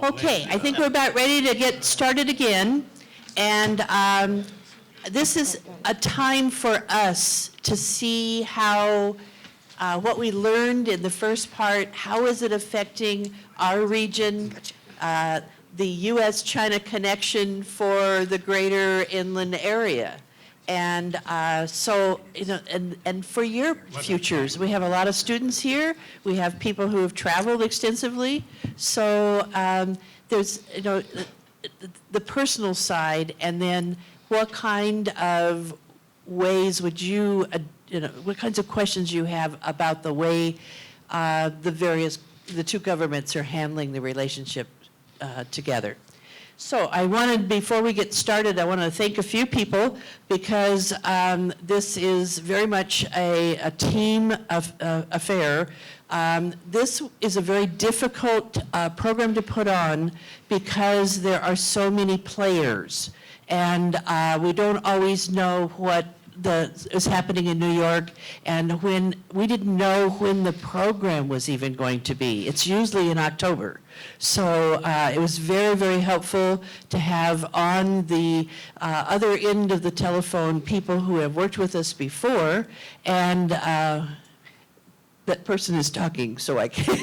Okay, I think we're about ready to get started again. And this is a time for us to see how what we learned in the first part, how is it affecting our region, the U.S.-China connection for the greater inland area. And so, you know, and for your futures, we have a lot of students here. We have people who have traveled extensively. So there's, you know, the personal side, and then what kind of ways would you, you know, what kinds of questions you have about the way the two governments are handling the relationship together. So I wanted, before we get started, I want to thank a few people because this is very much a team affair. This is a very difficult program to put on because there are so many players, and we don't always know what is happening in New York, and when we didn't know when the program was even going to be. It's usually in October. So it was very, very helpful to have on the other end of the telephone people who have worked with us before, and that person is talking, so I can.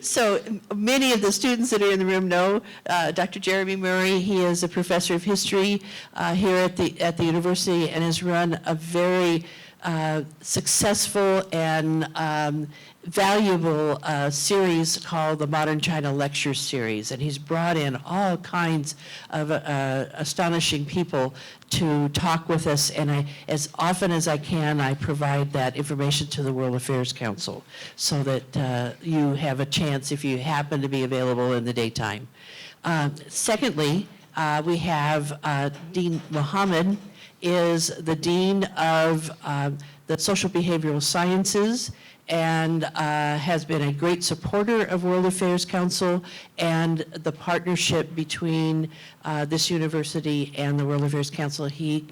So many of the students that are in the room know Dr. Jeremy Murray. He is a professor of history here at the university and has run a very successful and valuable series called the Modern China Lecture Series. And he's brought in all kinds of astonishing people to talk with us, and as often as I can, I provide that information to the World Affairs Council so that you have a chance if you happen to be available in the daytime. Secondly, we have Dean Mohamed is the Dean of the Social Behavioral Sciences and has been a great supporter of World Affairs Council and the partnership between this university and the World Affairs Council. He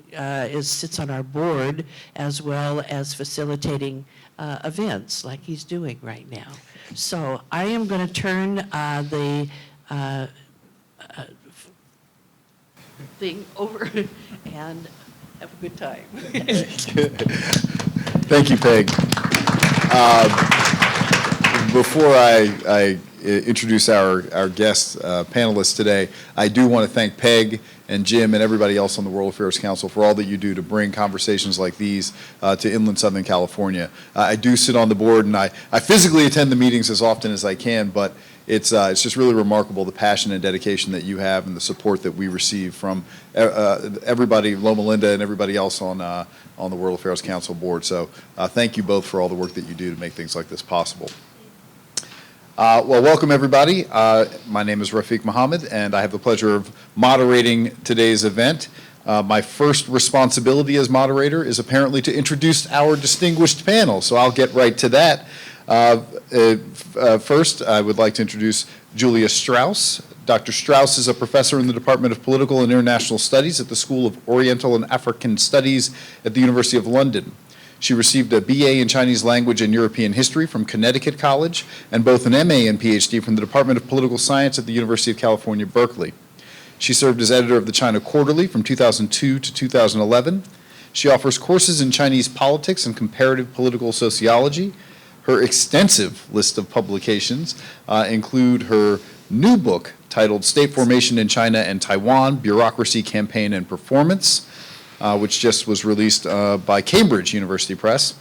sits on our board as well as facilitating events like he's doing right now. So I am going to turn the thing over and have a good time. Thank you, Peg. Before I introduce our guest panelists today, I do want to thank Peg and Jim and everybody else on the World Affairs Council for all that you do to bring conversations like these to inland Southern California. I do sit on the board, and I physically attend the meetings as often as I can, but it's just really remarkable the passion and dedication that you have and the support that we receive from everybody, Loma Linda and everybody else on the World Affairs Council board. So thank you both for all the work that you do to make things like this possible. Well, welcome everybody. My name is Rafik Mohamed, and I have the pleasure of moderating today's event. My first responsibility as moderator is apparently to introduce our distinguished panel, so I'll get right to that. First, I would like to introduce Julia Strauss. Dr. Strauss is a professor in the Department of Political and International Studies at the School of Oriental and African Studies at the University of London. She received a BA in Chinese Language and European History from Connecticut College and both an MA and PhD from the Department of Political Science at the University of California, Berkeley. She served as editor of the China Quarterly from 2002 to 2011. She offers courses in Chinese politics and comparative political sociology. Her extensive list of publications include her new book titled State Formation in China and Taiwan, Bureaucracy, Campaign, and Performance, which just was released by Cambridge University Press.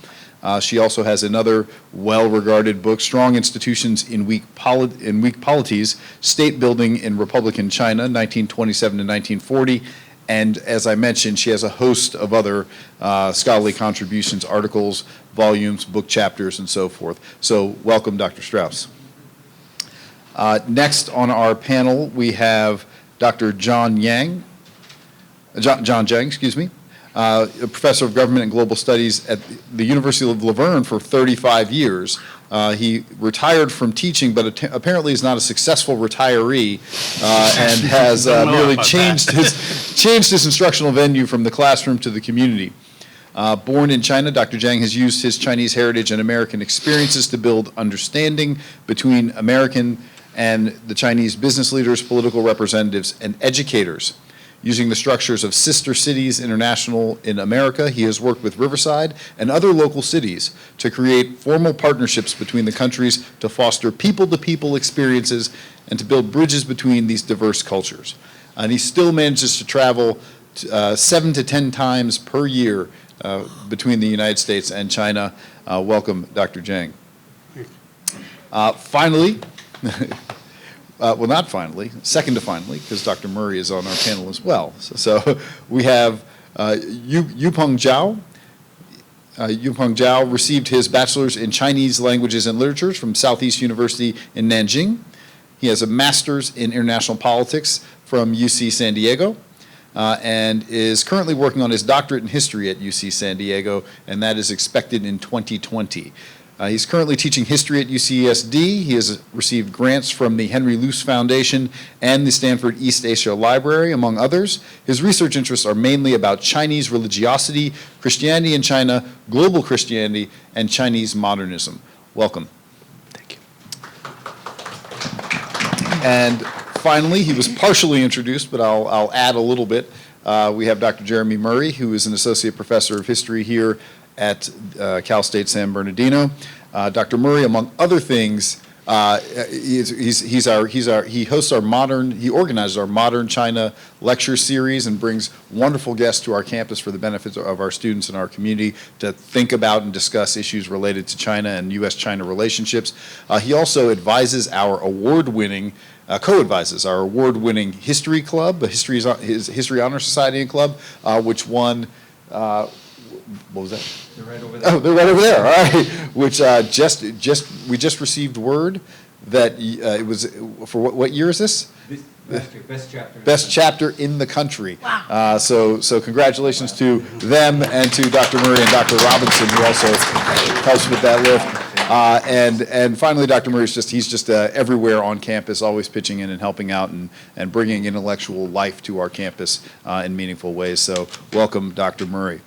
She also has another well-regarded book, Strong Institutions in Weak Polities, State Building in Republican China, 1927 to 1940. And as I mentioned, she has a host of other scholarly contributions, articles, volumes, book chapters, and so forth. So welcome, Dr. Strauss. Next on our panel, we have Dr. John Jang, a professor of government and global studies at the University of Laverne for 35 years. He retired from teaching, but apparently is not a successful retiree and has merely changed his instructional venue from the classroom to the community. Born in China, Dr. Jang has used his Chinese heritage and American experiences to build understanding between American and the Chinese business leaders, political representatives, and educators. Using the structures of Sister Cities International in America, he has worked with Riverside and other local cities to create formal partnerships between the countries to foster people-to-people experiences and to build bridges between these diverse cultures. And he still manages to travel 7 to 10 times per year between the United States and China. Welcome, Dr. Jang. Finally, well, not finally, second to finally, because Dr. Murray is on our panel as well. So we have Yupeng Jiao. Yupeng Jiao received his bachelor's in Chinese languages and literatures from Southeast University in Nanjing. He has a master's in international politics from UC San Diego and is currently working on his doctorate in history at UC San Diego, and that is expected in 2020. He's currently teaching history at UCSD. He has received grants from the Henry Luce Foundation and the Stanford East Asia Library, among others. His research interests are mainly about Chinese religiosity, Christianity in China, global Christianity, and Chinese modernism. Welcome. Thank you. And finally, he was partially introduced, but I'll add a little bit. We have Dr. Jeremy Murray, who is an associate professor of history here at Cal State San Bernardino. Dr. Murray, among other things, he organizes our Modern China lecture series and brings wonderful guests to our campus for the benefit of our students and our community to think about and discuss issues related to China and U.S.-China relationships. He also advises our award-winning co-advises our award-winning History Club, his History Honor Society and Club, which won, what was that? They're right over there. Oh, they're right over there, all right. Which we just received word that it was, for what year is this? Best chapter. Best chapter in the country. Wow. So congratulations to them and to Dr. Murray and Dr. Robinson, who also helps with that lift. And finally, Dr. Murray he's just everywhere on campus, always pitching in and helping out and bringing intellectual life to our campus in meaningful ways. So welcome, Dr. Murray.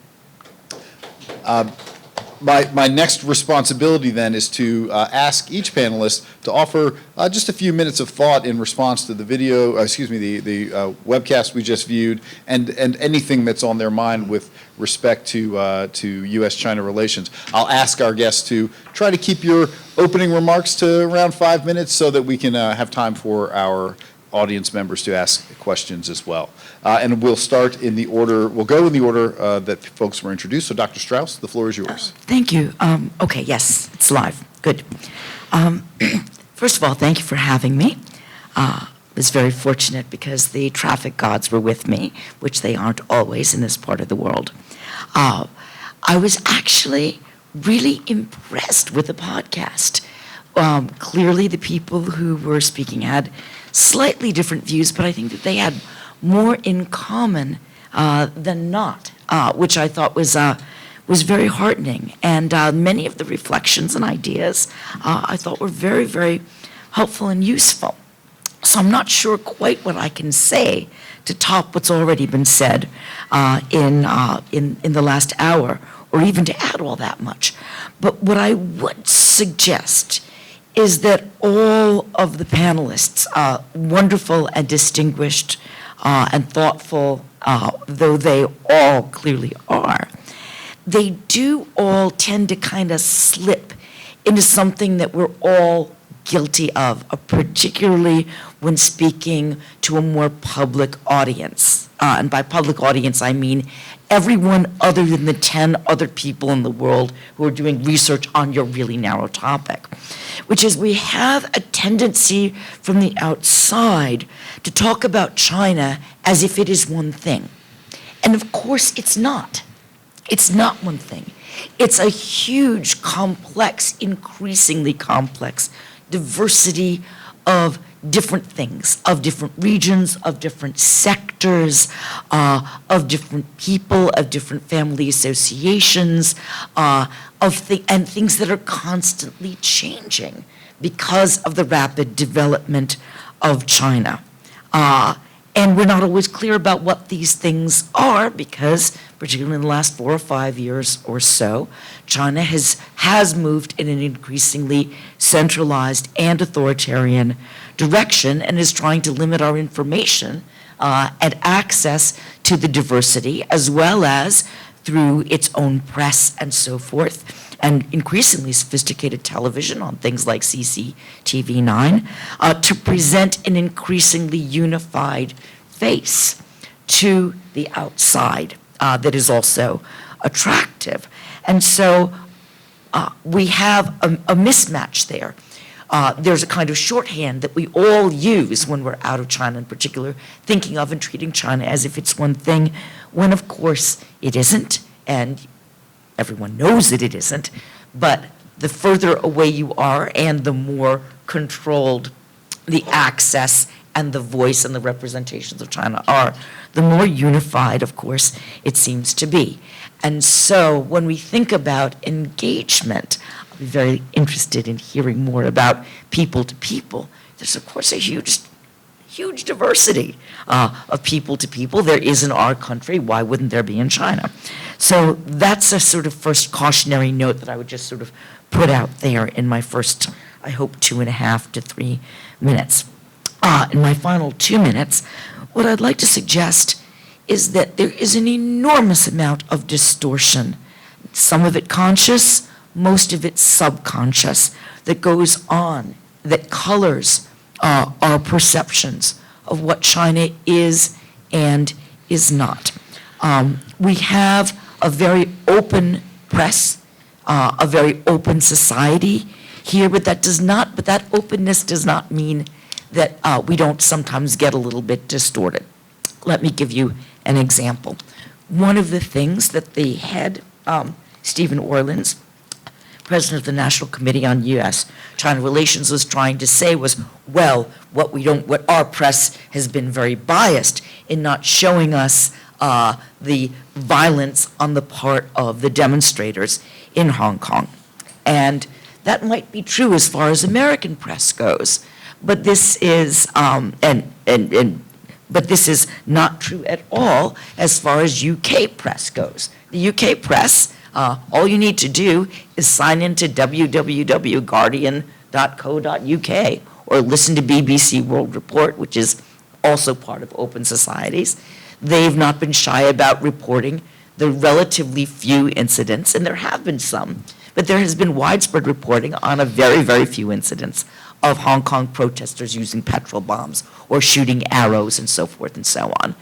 My next responsibility then is to ask each panelist to offer just a few minutes of thought in response to the video, the webcast we just viewed, and anything that's on their mind with respect to U.S.-China relations. I'll ask our guests to try to keep your opening remarks to around 5 minutes so that we can have time for our audience members to ask questions as well. And we'll start in the order, we'll go in the order that folks were introduced. So Dr. Strauss, the floor is yours. Thank you. Okay, yes, it's live. Good. First of all, thank you for having me. I was very fortunate because the traffic gods were with me, which they aren't always in this part of the world. I was actually really impressed with the podcast. Clearly, the people who were speaking had slightly different views, but I think that they had more in common than not, which I thought was very heartening. And many of the reflections and ideas I thought were very, very helpful and useful. So I'm not sure quite what I can say to top what's already been said in the last hour, or even to add all that much. But what I would suggest is that all of the panelists, wonderful and distinguished and thoughtful, though they all clearly are, they do all tend to kind of slip into something that we're all guilty of, particularly when speaking to a more public audience. And by public audience, I mean everyone other than the 10 other people in the world who are doing research on your really narrow topic, which is we have a tendency from the outside to talk about China as if it is one thing. And of course, it's not. It's not one thing. It's a huge, complex, increasingly complex diversity of different things, of different regions, of different sectors, of different people, of different family associations, and things that are constantly changing because of the rapid development of China. And we're not always clear about what these things are because, particularly in the last 4 or 5 years or so, China has moved in an increasingly centralized and authoritarian direction and is trying to limit our information and access to the diversity, as well as through its own press and so forth, and increasingly sophisticated television on things like CCTV9, to present an increasingly unified face to the outside that is also attractive. And so we have a mismatch there. There's a kind of shorthand that we all use when we're out of China in particular, thinking of and treating China as if it's one thing, when of course it isn't, and everyone knows that it isn't, but the further away you are and the more controlled the access and the voice and the representations of China are, the more unified, of course, it seems to be. And so when we think about engagement, I'll be very interested in hearing more about people to people. There's, of course, a huge diversity of people to people. There is in our country. Why wouldn't there be in China? So that's a sort of first cautionary note that I would just sort of put out there in my first, I hope, 2.5 to 3 minutes. In my final 2 minutes, what I'd like to suggest is that there is an enormous amount of distortion, some of it conscious, most of it subconscious, that goes on, that colors our perceptions of what China is and is not. We have a very open press, a very open society here, but that openness does not mean that we don't sometimes get a little bit distorted. Let me give you an example. One of the things that the head, Stephen Orlins, president of the National Committee on U.S.-China Relations, was trying to say was, well, what our press has been very biased in not showing us the violence on the part of the demonstrators in Hong Kong. And that might be true as far as American press goes, but this is but this is not true at all as far as UK press goes. The UK press, all you need to do is sign into www.guardian.co.uk or listen to BBC World Report, which is also part of open societies. They've not been shy about reporting the relatively few incidents, and there have been some, but there has been widespread reporting on a very, very few incidents of Hong Kong protesters using petrol bombs or shooting arrows and so forth and so on.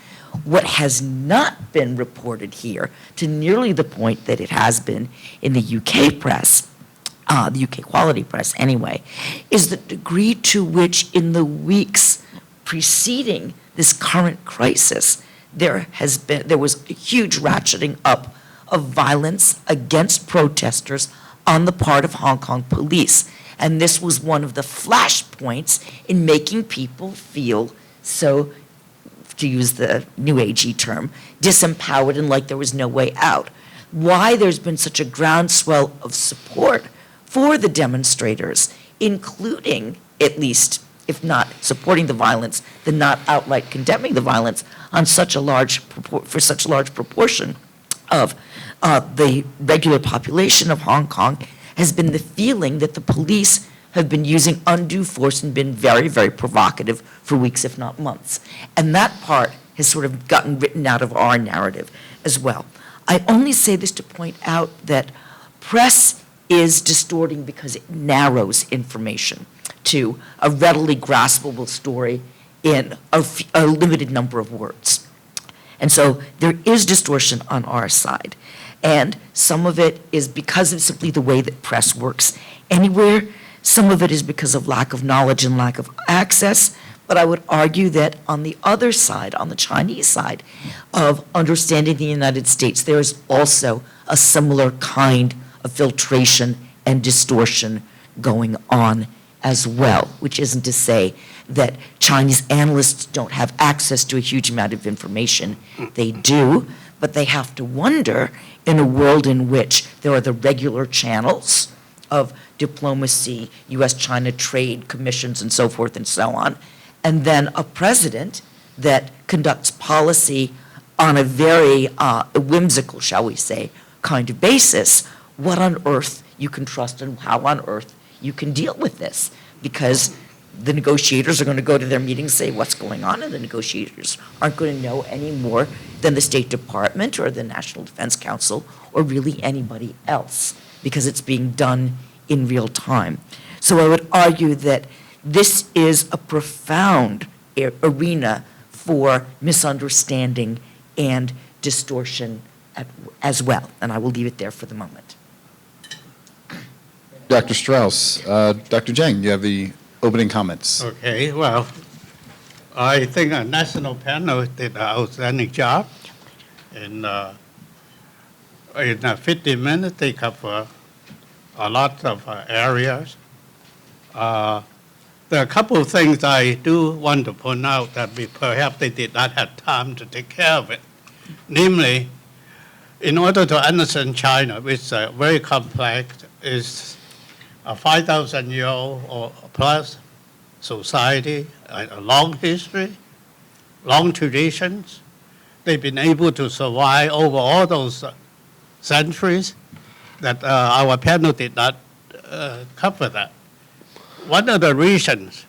What has not been reported here, to nearly the point that it has been in the UK press, the UK quality press anyway, is the degree to which in the weeks preceding this current crisis, there was a huge ratcheting up of violence against protesters on the part of Hong Kong police. And this was one of the flashpoints in making people feel so, to use the new agey term, disempowered and like there was no way out. Why there's been such a groundswell of support for the demonstrators, including, at least, if not supporting the violence, then not outright condemning the violence on such a large proportion of the regular population of Hong Kong, has been the feeling that the police have been using undue force and been very, very provocative for weeks, if not months. And that part has sort of gotten written out of our narrative as well. I only say this to point out that press is distorting because it narrows information to a readily graspable story in a limited number of words. And so there is distortion on our side. And some of it is because of simply the way that press works anywhere. Some of it is because of lack of knowledge and lack of access. But I would argue that on the other side, on the Chinese side of understanding the United States, there is also a similar kind of filtration and distortion going on as well, which isn't to say that Chinese analysts don't have access to a huge amount of information. They do, but they have to wonder, in a world in which there are the regular channels of diplomacy, U.S.-China trade commissions and so forth and so on, and then a president that conducts policy on a very whimsical, shall we say, kind of basis, what on earth you can trust and how on earth you can deal with this. Because the negotiators are going to go to their meetings, say what's going on, and the negotiators aren't going to know any more than the State Department or the National Defense Council or really anybody else, because it's being done in real time. So I would argue that this is a profound arena for misunderstanding and distortion as well. And I will leave it there for the moment. Dr. Strauss, Dr. Jang, you have the opening comments. Okay, well, I think a national panel did an outstanding job. And in 15 minutes, they cover a lot of areas. There are a couple of things I do want to point out that perhaps they did not have time to take care of it. Namely, in order to understand China, which is very complex, is a 5,000-year-old or plus society, a long history, long traditions. They've been able to survive over all those centuries that our panel did not cover that. One of the reasons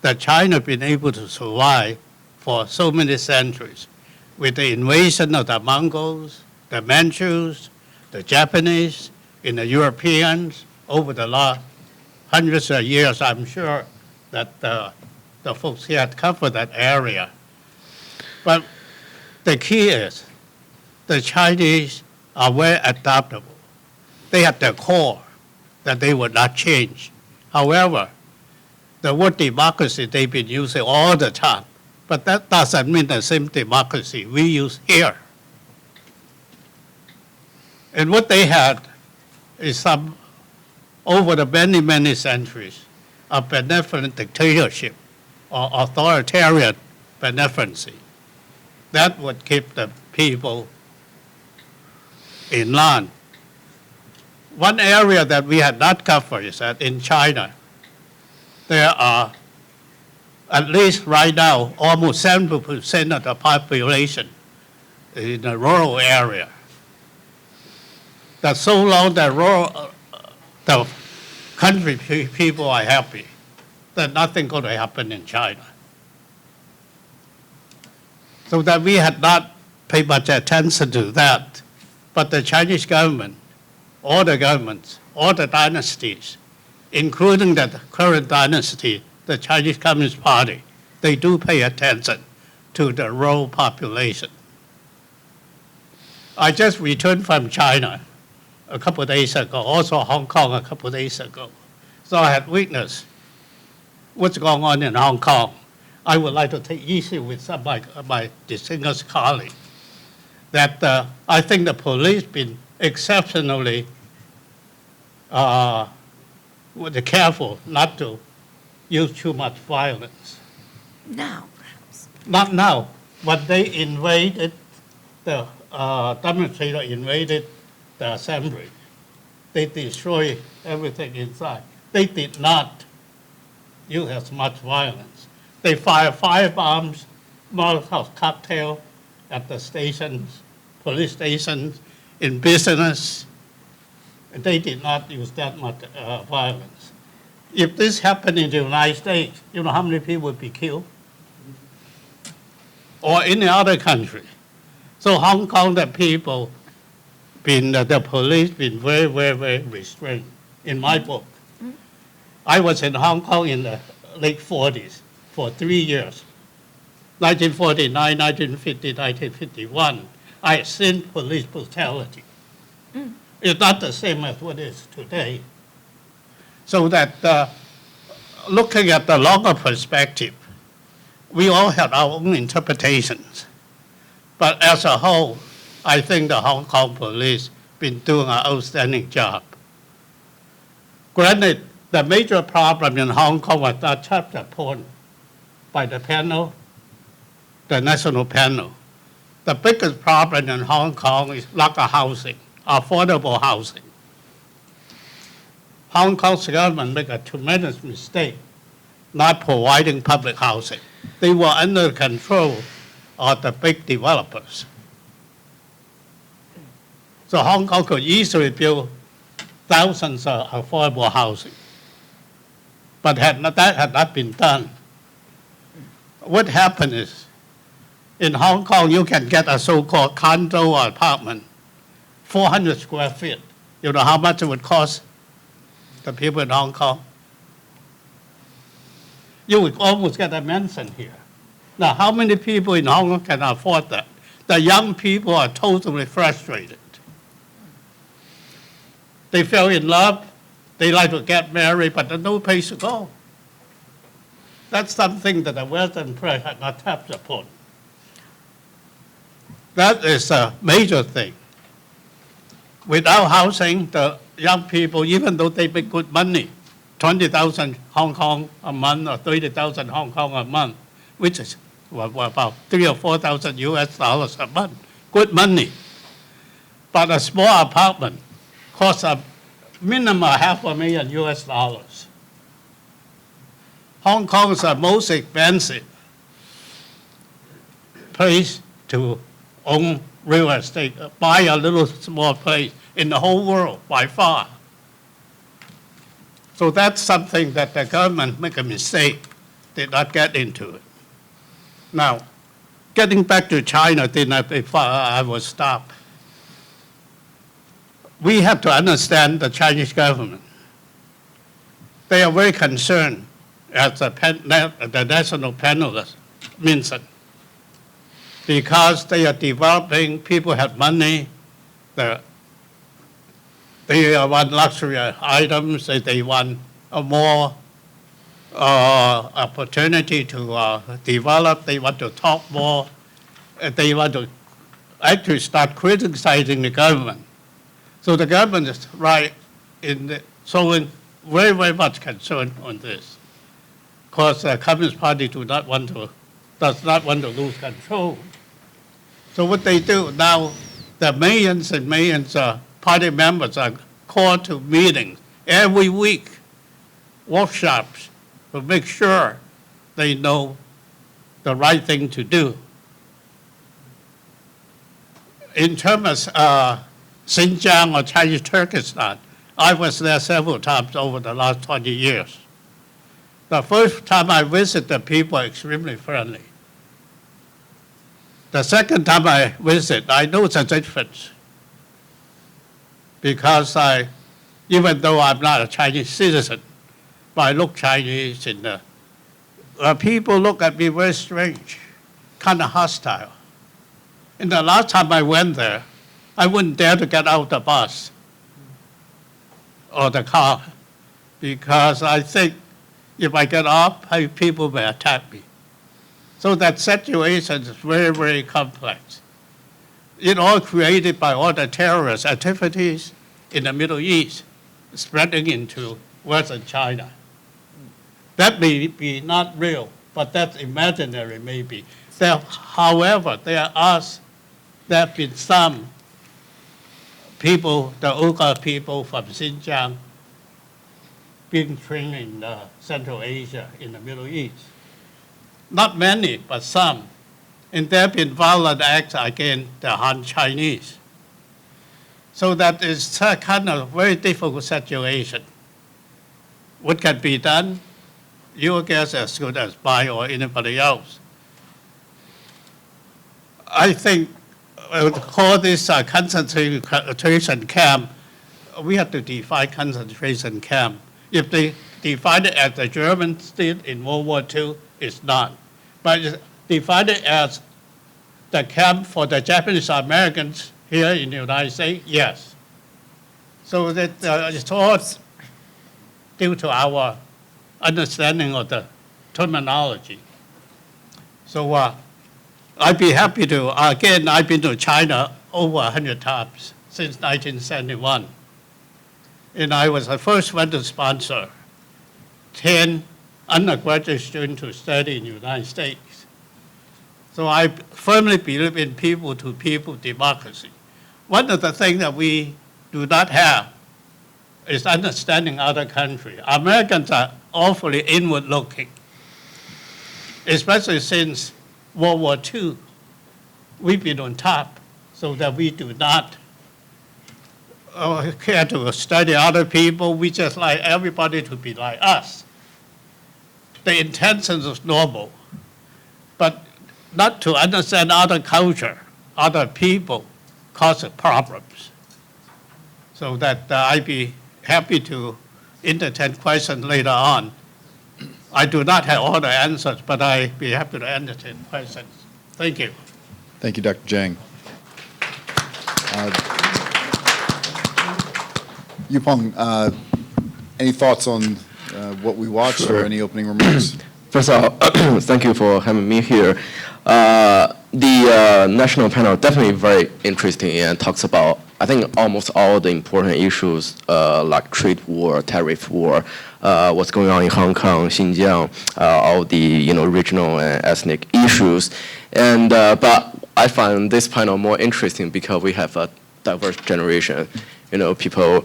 that China has been able to survive for so many centuries with the invasion of the Mongols, the Manchus, the Japanese, and the Europeans over the last hundreds of years, I'm sure that the folks here had covered that area. But the key is the Chinese are very adaptable. They have their core that they would not change. However, the word democracy they've been using all the time, but that doesn't mean the same democracy we use here. And what they had is some, over the many, many centuries, a benevolent dictatorship or authoritarian benevolency. That would keep the people in line. One area that we had not covered is that in China, there are, at least right now, almost 70% of the population in the rural area. That so long the country people are happy, that nothing going to happen in China. So that we had not paid much attention to that. But the Chinese government, all the governments, all the dynasties, including the current dynasty, the Chinese Communist Party, they do pay attention to the rural population. I just returned from China a couple of days ago, also Hong Kong a couple of days ago. So I had witnessed what's going on in Hong Kong. I would like to take issue with some of my distinguished colleagues that I think the police been exceptionally careful not to use too much violence. Now, perhaps. Not now, but they invaded, the demonstrator invaded the assembly. They destroyed everything inside. They did not use as much violence. They fired firebombs, Molotov cocktail at the stations, police stations, in business. They did not use that much violence. If this happened in the United States, you know how many people would be killed? Or any other country. So Hong Kong, the people, the police been very, very, very restrained, in my book. I was in Hong Kong in the late 40s for 3 years. 1949, 1950, 1951. I had seen police brutality. It's not the same as what it is today. So that looking at the longer perspective, we all have our own interpretations. But as a whole, I think the Hong Kong police been doing an outstanding job. Granted, the major problem in Hong Kong was not touched upon by the panel, the national panel. The biggest problem in Hong Kong is lack of housing, affordable housing. Hong Kong's government made a tremendous mistake not providing public housing. They were under control are the big developers. So Hong Kong could easily build thousands of affordable housing. But that had not been done. What happened is, in Hong Kong, you can get a so-called condo or apartment, 400 square feet. You know how much it would cost the people in Hong Kong? You would almost get a mansion here. Now, how many people in Hong Kong can afford that? The young people are totally frustrated. They fell in love, they like to get married, but there's no place to go. That's something that the Western press had not tapped upon. That is a major thing. Without housing, the young people, even though they make good money, 20,000 Hong Kong a month or 30,000 Hong Kong a month, which is about 3,000 or 4,000 US dollars a month, good money. But a small apartment costs a minimum $500,000 US dollars. Hong Kong is the most expensive place to own real estate, buy a little small place in the whole world by far. So that's something that the government make a mistake, did not get into it. Now, getting back to China, before I will stop. We have to understand the Chinese government. They are very concerned, as the national panelist mentioned, because they are developing, people have money, they want luxury items, they want a more opportunity to develop, they want to talk more, they want to actually start criticizing the government. So the government is right in showing very, very much concern on this, because the Communist Party does not want to lose control. So what they do now, the millions and millions of party members are called to meetings every week, workshops, to make sure they know the right thing to do. In terms of Xinjiang or Chinese Turkestan, I was there several times over the last 20 years. The first time I visited, the people are extremely friendly. The second time I visit, I know the difference, because even though I'm not a Chinese citizen, but I look Chinese, and people look at me very strange, kind of hostile. And the last time I went there, I wouldn't dare to get out the bus or the car, because I think if I get off, people may attack me. So that situation is very, very complex. It all created by all the terrorist activities in the Middle East, spreading into Western China. That may be not real, but that's imaginary maybe. However, there have been some people, the Uighur people from Xinjiang, being trained in Central Asia, in the Middle East. Not many, but some. And there have been violent acts against the Han Chinese. So that is a kind of very difficult situation. What can be done? Your guess as good as mine or anybody else. I think call this concentration camp, we have to define concentration camp. If they define it as the Germans did in World War II, it's not. But define it as the camp for the Japanese Americans here in the United States, yes. So that it's all due to our understanding of the terminology. So I'd be happy to, again, I've been to China over 100 times since 1971. And I was the first one to sponsor 10 undergraduate students to study in the United States. So I firmly believe in people-to-people democracy. One of the things that we do not have is understanding other countries. Americans are awfully inward-looking, especially since World War II. we've been on top so that we do not care to study other people. We just like everybody to be like us. The intention is noble, but not to understand other culture, other people causes problems. So that I'd be happy to entertain questions later on. I do not have all the answers, but I'd be happy to entertain questions. Thank you. Thank you, Dr. Jang. Yupeng, any thoughts on what we watched or any opening remarks? First of all, thank you for having me here. The national panel definitely very interesting and talks about, I think, almost all the important issues like trade war, tariff war, what's going on in Hong Kong, Xinjiang, all the regional and ethnic issues. And but I find this panel more interesting because we have a diverse generation. People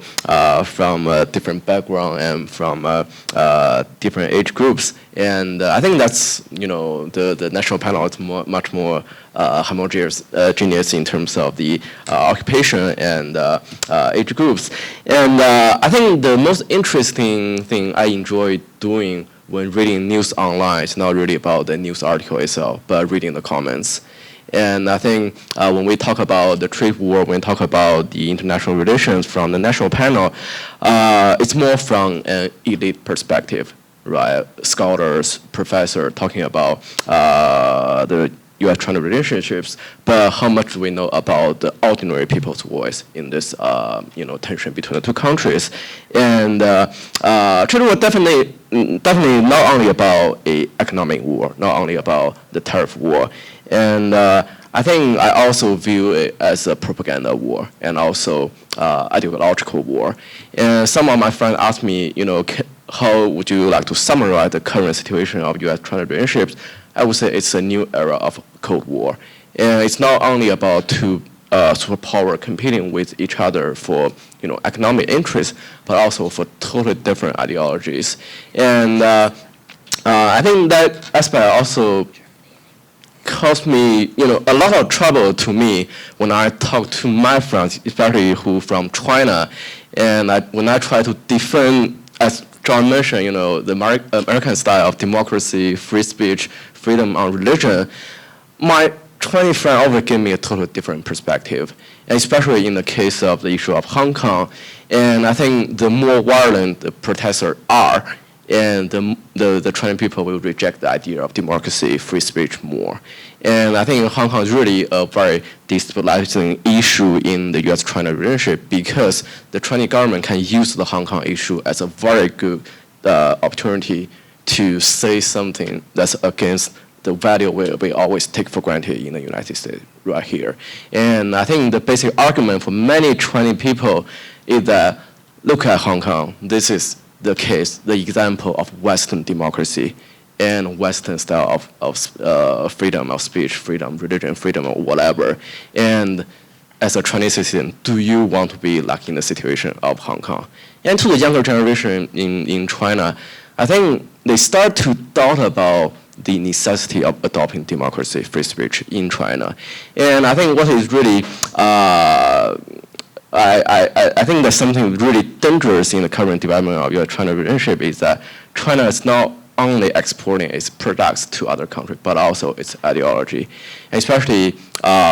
from different background and from different age groups. And I think that's, the national panel is much more homogeneous in terms of the occupation and age groups. And I think the most interesting thing I enjoy doing when reading news online is not really about the news article itself, but reading the comments. And I think when we talk about the trade war, when we talk about the international relations from the national panel, it's more from an elite perspective, right? Scholars, professors talking about the U.S.-China relationships, but how much do we know about the ordinary people's voice in this, tension between the two countries? And trade war definitely not only about an economic war, not only about the tariff war. And I think I also view it as a propaganda war and also ideological war. And some of my friends asked me, how would you like to summarize the current situation of U.S.-China relationships? I would say it's a new era of Cold War. And it's not only about two superpower competing with each other for economic interests, but also for totally different ideologies. And I think that aspect also caused me, a lot of trouble to me when I talk to my friends, especially who from China, and when I try to defend, as John mentioned, the American style of democracy, free speech, freedom on religion, my Chinese friend always give me a totally different perspective, and especially in the case of the issue of Hong Kong. And I think the more violent the protesters are, and the Chinese people will reject the idea of democracy, free speech more. And I think Hong Kong is really a very destabilizing issue in the U.S.-China relationship because the Chinese government can use the Hong Kong issue as a very good opportunity to say something that's against the value we always take for granted in the United States right here. And I think the basic argument for many Chinese people is that, look at Hong Kong, this is the case, the example of Western democracy and Western style of freedom of speech, freedom, religion, freedom, or whatever. And as a Chinese citizen, do you want to be like in the situation of Hong Kong? And to the younger generation in China, I think they start to doubt about the necessity of adopting democracy, free speech in China. And I think what is really I think there's something really dangerous in the current development of U.S.-China relationship is that China is not only exporting its products to other countries, but also its ideology. And especially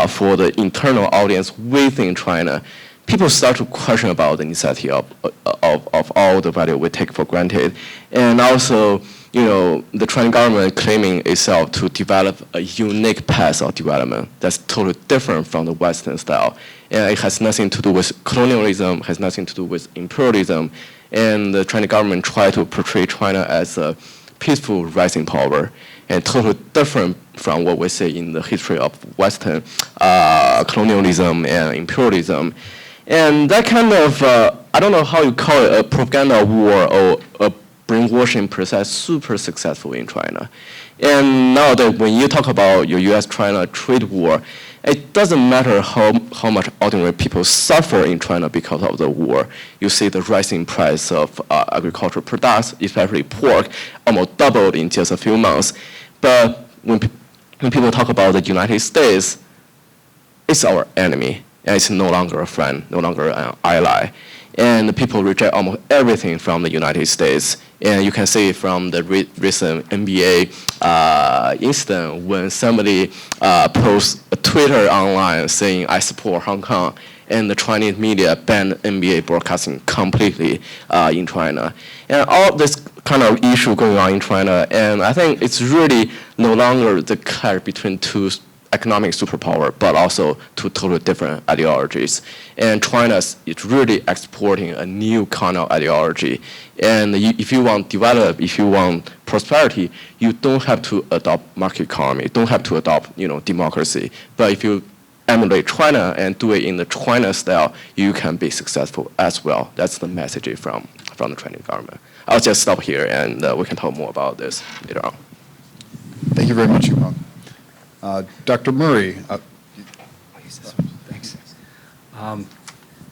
for the internal audience within China, people start to question about the necessity of all the value we take for granted. And also, the Chinese government claiming itself to develop a unique path of development that's totally different from the Western style. And it has nothing to do with colonialism, has nothing to do with imperialism. And the Chinese government try to portray China as a peaceful rising power and totally different from what we say in the history of Western colonialism and imperialism. And that kind of, I don't know how you call it, a propaganda war or a brainwashing process super successful in China. And now that when you talk about your US-China trade war, it doesn't matter how much ordinary people suffer in China because of the war. You see the rising price of agricultural products, especially pork, almost doubled in just a few months. But when people talk about the United States, it's our enemy, and it's no longer a friend, no longer an ally. And the people reject almost everything from the United States. And you can see from the recent NBA incident when somebody posts a Twitter online saying, I support Hong Kong, and the Chinese media banned NBA broadcasting completely in China. And all this kind of issue going on in China, and I think it's really no longer the clash between two economic superpower, but also two totally different ideologies. And China is really exporting a new kind of ideology. And if you want develop, if you want prosperity, you don't have to adopt market economy, you don't have to adopt democracy. But if you emulate China and do it in the China style, you can be successful as well. That's the message from the Chinese government. I'll just stop here, and we can talk more about this later on. Thank you very much, Yupeng. Dr. Murray. Thanks.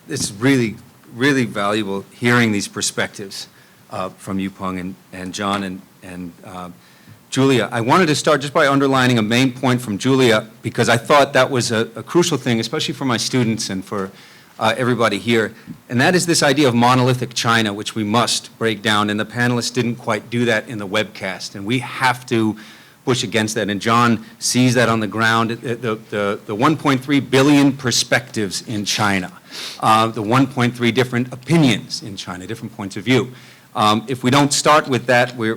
It's really, really valuable hearing these perspectives from Yupeng and John and Julia. I wanted to start just by underlining a main point from Julia, because I thought that was a crucial thing, especially for my students and for everybody here, and that is this idea of monolithic China, which we must break down, and the panelists didn't quite do that in the webcast, and we have to push against that, and John sees that on the ground, the 1.3 billion perspectives in China, the 1.3 different opinions in China, different points of view. If we don't start with that, we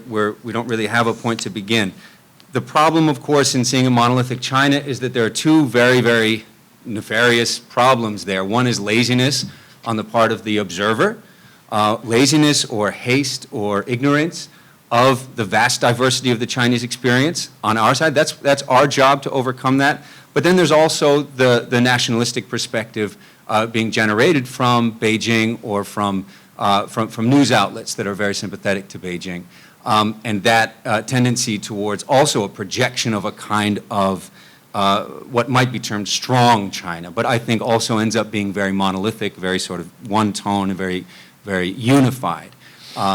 don't really have a point to begin. The problem, of course, in seeing a monolithic China is that there are two very, very nefarious problems there. One is laziness on the part of the observer, laziness or haste or ignorance of the vast diversity of the Chinese experience on our side. That's our job to overcome that. But then there's also the nationalistic perspective being generated from Beijing or from news outlets that are very sympathetic to Beijing. And that tendency towards also a projection of a kind of what might be termed strong China, but I think also ends up being very monolithic, very sort of one tone, and very, very unified.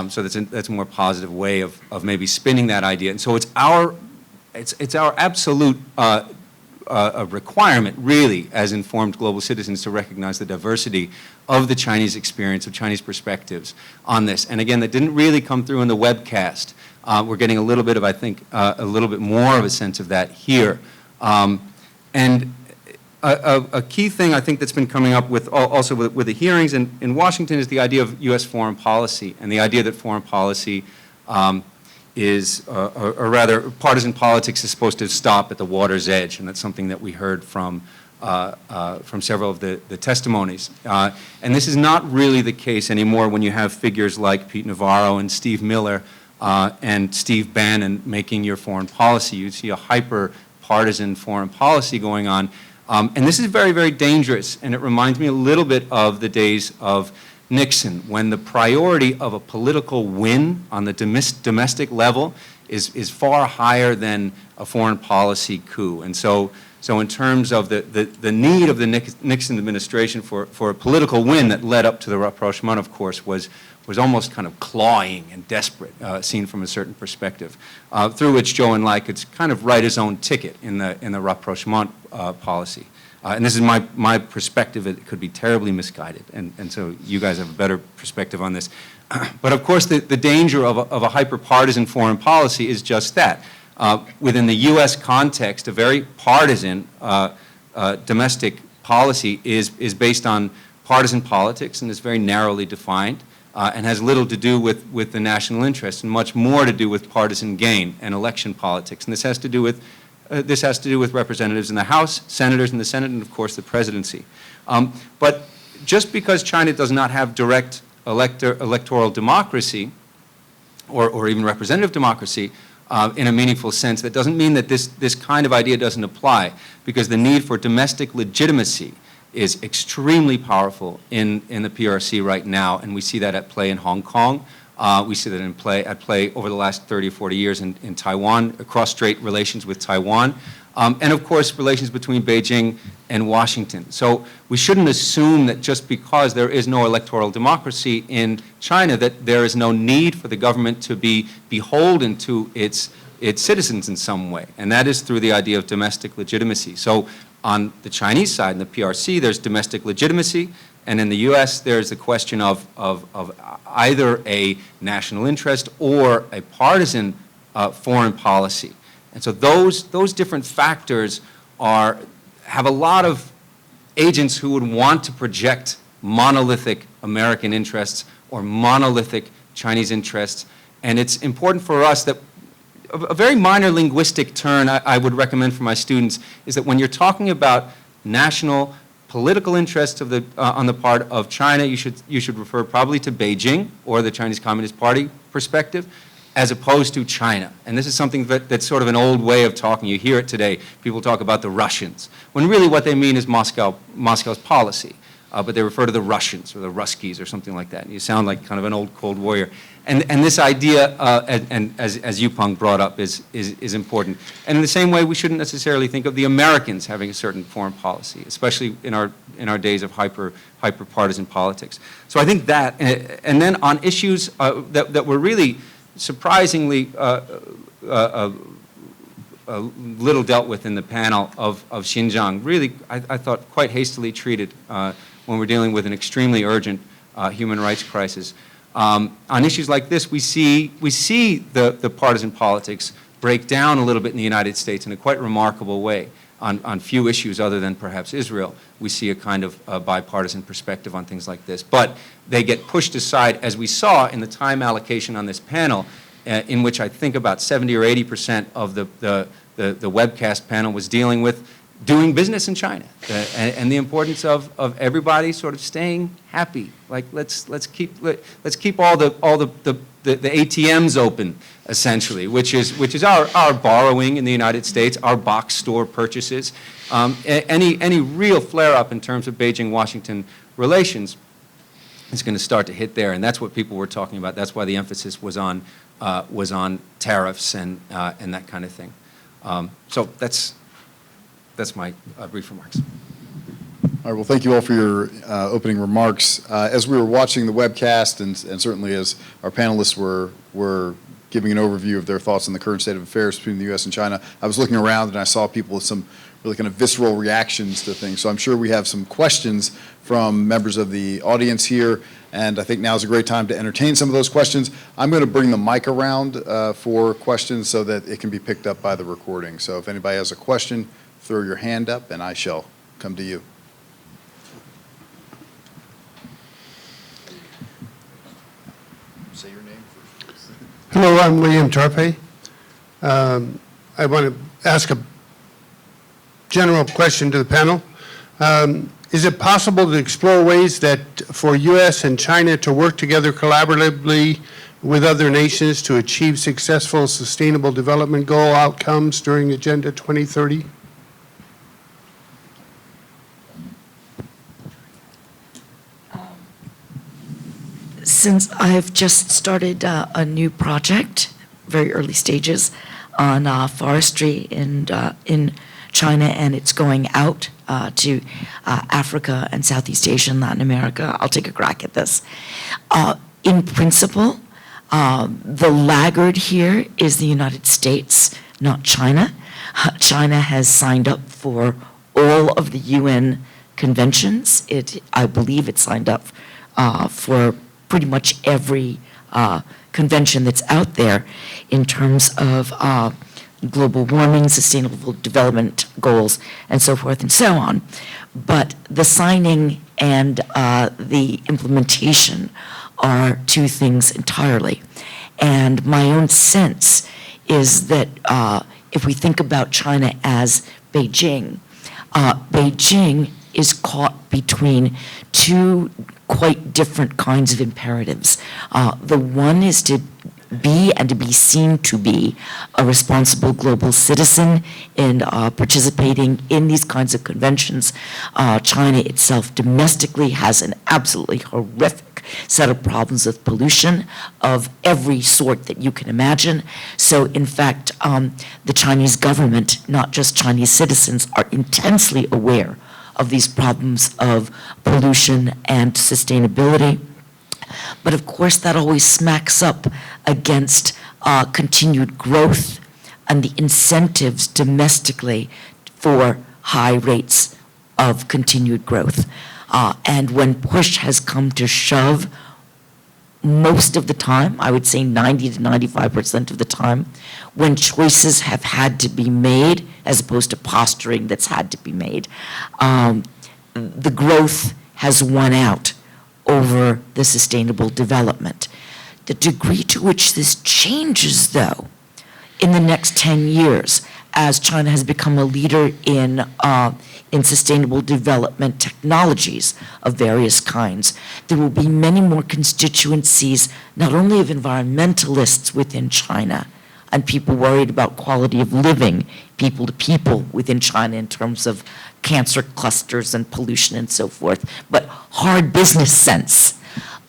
So that's a more positive way of maybe spinning that idea. And so it's our absolute a requirement, really, as informed global citizens, to recognize the diversity of the Chinese experience, of Chinese perspectives on this. And again, that didn't really come through in the webcast. We're getting a little bit of, I think, a little bit more of a sense of that here. And a key thing I think that's been coming up with also with the hearings in Washington is the idea of U.S. foreign policy, and the idea that foreign policy is, or rather, partisan politics is supposed to stop at the water's edge, and that's something that we heard from several of the testimonies. And this is not really the case anymore when you have figures like Pete Navarro and Steve Miller and Steve Bannon making your foreign policy. You see a hyper-partisan foreign policy going on. And this is very, very dangerous, and it reminds me a little bit of the days of Nixon, when the priority of a political win on the domestic level is far higher than a foreign policy coup. And so in terms of the need of the Nixon administration for a political win that led up to the rapprochement, of course, was almost kind of clawing and desperate, seen from a certain perspective, through which Zhou Enlai could kind of write his own ticket in the rapprochement policy. And this is my perspective. It could be terribly misguided, and so you guys have a better perspective on this. But of course, the danger of a hyper-partisan foreign policy is just that. Within the U.S. context, a very partisan domestic policy is based on partisan politics and is very narrowly defined and has little to do with the national interest and much more to do with partisan gain and election politics. And this has to do with representatives in the House, senators in the Senate, and of course the presidency. But just because China does not have direct electoral democracy or even representative democracy in a meaningful sense, that doesn't mean that this kind of idea doesn't apply, because the need for domestic legitimacy is extremely powerful in the PRC right now, and we see that at play in Hong Kong. We see that at play over the last 30 or 40 years in Taiwan, cross-strait relations with Taiwan, and of course relations between Beijing and Washington. So we shouldn't assume that just because there is no electoral democracy in China that there is no need for the government to be beholden to its citizens in some way, and that is through the idea of domestic legitimacy. So On the Chinese side, in the PRC, there's domestic legitimacy, and in the U.S., there's the question of either a national interest or a partisan foreign policy. And so those different factors have a lot of agents who would want to project monolithic American interests or monolithic Chinese interests. And it's important for us that a very minor linguistic turn I would recommend for my students is that when you're talking about national political interests on the part of China, you should refer probably to Beijing or the Chinese Communist Party perspective, as opposed to China. And this is something that's sort of an old way of talking. You hear it today. People talk about the Russians, when really what they mean is Moscow's policy. But they refer to the Russians or the Ruskies or something like that. And you sound like kind of an old Cold Warrior. And this idea, and as Yupeng brought up, is important. And in the same way, we shouldn't necessarily think of the Americans having a certain foreign policy, especially in our days of hyper-partisan politics. So I think that, and then on issues that were really surprisingly little dealt with in the panel of Xinjiang, really, I thought, quite hastily treated when we're dealing with an extremely urgent human rights crisis. On issues like this, we see the partisan politics break down a little bit in the United States in a quite remarkable way. On few issues other than perhaps Israel, we see a kind of bipartisan perspective on things like this. But they get pushed aside, as we saw in the time allocation on this panel, in which I think about 70 or 80% of the webcast panel was dealing with doing business in China and the importance of everybody sort of staying happy. Like let's keep all the ATMs open, essentially, which is our borrowing in the United States, our box store purchases. Any real flare up in terms of Beijing-Washington relations is going to start to hit there, and that's what people were talking about. That's why the emphasis was on tariffs and that kind of thing. So that's my brief remarks. All right, well, thank you all for your opening remarks. As we were watching the webcast and certainly as our panelists were giving an overview of their thoughts on the current state of affairs between the U.S. and China, I was looking around and I saw people with some really kind of visceral reactions to things. So I'm sure we have some questions from members of the audience here, and I think now is a great time to entertain some of those questions. I'm going to bring the mic around for questions so that it can be picked up by the recording. So if anybody has a question, throw your hand up and I shall come to you. Say your name first. Hello, I'm William Tarpe. I want to ask a general question to the panel. Is it possible to explore ways that for U.S. and China to work together collaboratively with other nations to achieve successful Sustainable Development Goal outcomes during Agenda 2030? Since I've just started a new project, very early stages, on forestry in China, and it's going out to Africa and Southeast Asia and Latin America, I'll take a crack at this. In principle, the laggard here is the United States, not China. China has signed up for all of the UN conventions. I believe it signed up for pretty much every convention that's out there in terms of global warming, sustainable development goals, and so forth and so on. But the signing and the implementation are two things entirely. And my own sense is that if we think about China as Beijing, Beijing is caught between two quite different kinds of imperatives. The one is to be and to be seen to be a responsible global citizen in participating in these kinds of conventions. China itself domestically has an absolutely horrific set of problems with pollution of every sort that you can imagine. So in fact, the Chinese government, not just Chinese citizens, are intensely aware of these problems of pollution and sustainability. But of course, that always smacks up against continued growth and the incentives domestically for high rates of continued growth. And when push has come to shove, most of the time, I would say 90 to 95% of the time, when choices have had to be made, as opposed to posturing that's had to be made, the growth has won out over the sustainable development. The degree to which this changes, though, in the next 10 years, as China has become a leader in sustainable development technologies of various kinds, there will be many more constituencies, not only of environmentalists within China and people worried about quality of living, people to people within China in terms of cancer clusters and pollution and so forth, but hard business sense.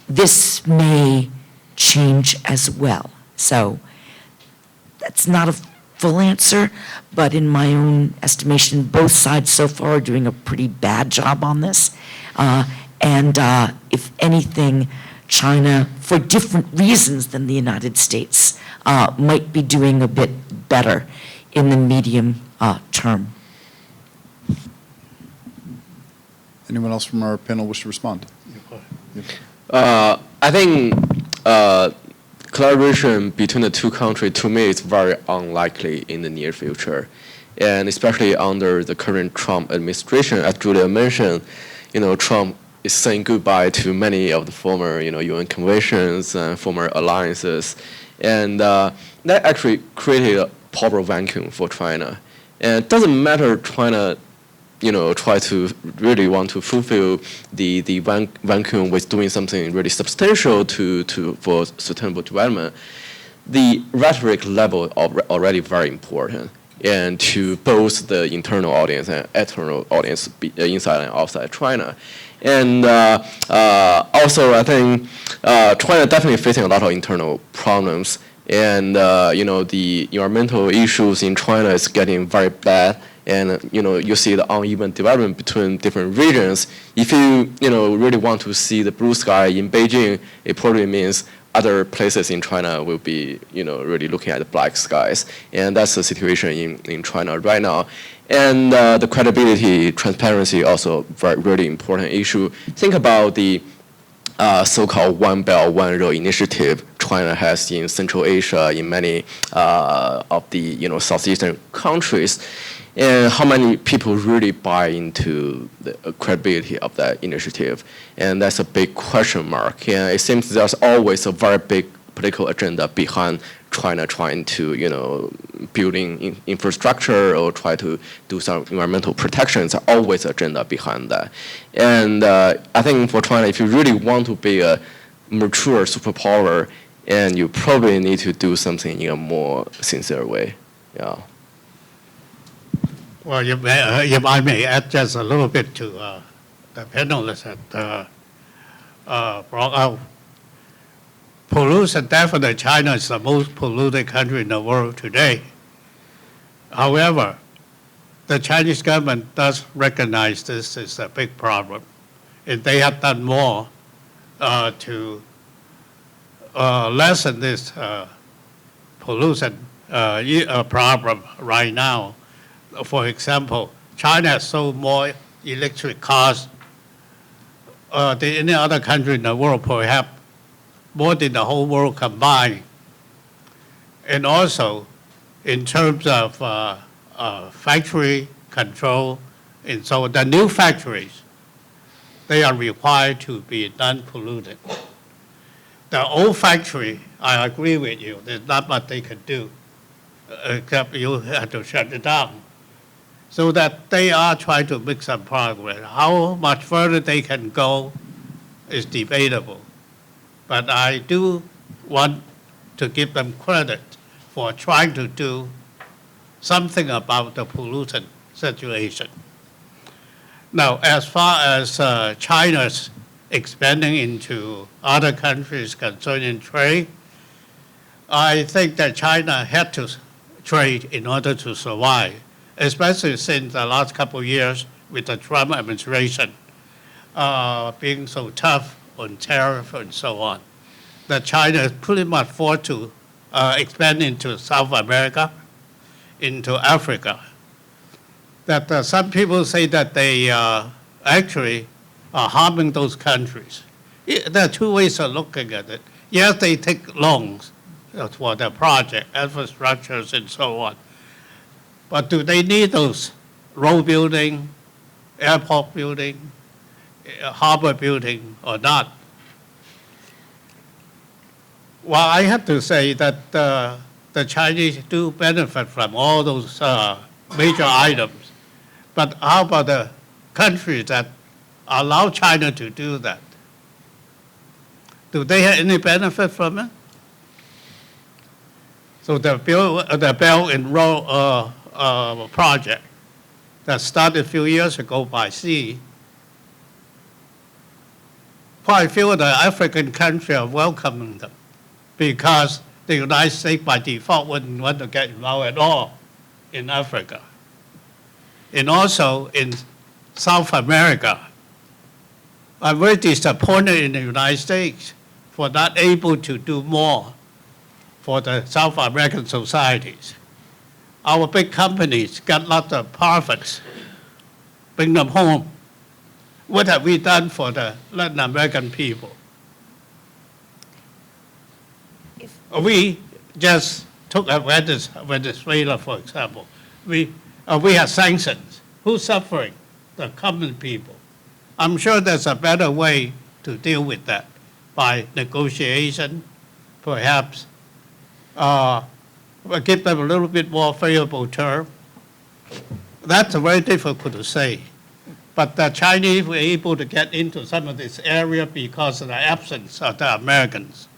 This may change as well. So that's not a full answer, but in my own estimation, both sides so far are doing a pretty bad job on this. And if anything, China, for different reasons than the United States, might be doing a bit better in the medium term. Anyone else from our panel wish to respond? I think collaboration between the two countries, to me, is very unlikely in the near future. And especially under the current Trump administration, as Julia mentioned, Trump is saying goodbye to many of the former, UN conventions and former alliances. And that actually created a power vacuum for China. And it doesn't matter China try to really want to fulfill the vacuum with doing something really substantial for sustainable development. The rhetoric level already very important, and to both the internal audience and external audience inside and outside China. And also, I think China definitely facing a lot of internal problems, and the environmental issues in China is getting very bad. And you see the uneven development between different regions. If you really want to see the blue sky in Beijing, it probably means other places in China will be really looking at the black skies. And that's the situation in China right now. And the credibility, transparency, also very really important issue. Think about the so-called One Belt, One Road initiative China has in Central Asia, in many of the southeastern countries. And how many people really buy into the credibility of that initiative? And that's a big question mark. And it seems there's always a very big political agenda behind China trying to, building infrastructure or try to do some environmental protections. There's always an agenda behind that. And I think for China, if you really want to be a mature superpower, and you probably need to do something in a more sincere way. Yeah. Well, if I may add just a little bit to the panelists that brought out. Pollution, definitely China is the most polluted country in the world today. However, the Chinese government does recognize this is a big problem. And they have done more to lessen this pollution problem right now. For example, China has sold more electric cars than any other country in the world, perhaps more than the whole world combined. And also, in terms of factory control, and so the new factories, they are required to be non-polluted. The old factory, I agree with you, there's not much they can do, except you have to shut it down. So that they are trying to make some progress. How much further they can go is debatable. But I do want to give them credit for trying to do something about the pollution situation. Now, as far as China's expanding into other countries concerning trade, I think that China had to trade in order to survive, especially since the last couple of years with the Trump administration being so tough on tariff and so on, that China is pretty much forced to expand into South America, into Africa. that some people say that they actually are harming those countries. There are two ways of looking at it. Yes, they take loans for their project, infrastructures and so on. But do they need those road building, airport building, harbor building or not? Well, I have to say that the Chinese do benefit from all those major items. But how about the countries that allow China to do that? Do they have any benefit from it? So the Belt and Road project that started a few years ago by sea, quite a few of the African countries are welcoming them because the United States by default wouldn't want to get involved at all in Africa. And also in South America, I'm very disappointed in the United States for not able to do more for the South American societies. Our big companies got lots of profits, bring them home. What have we done for the Latin American people? We just took advantage of Venezuela, for example. We have sanctions. Who's suffering? The common people. I'm sure there's a better way to deal with that by negotiation, perhaps give them a little bit more favorable term. That's very difficult to say. But the Chinese were able to get into some of this area because of the absence of the Americans.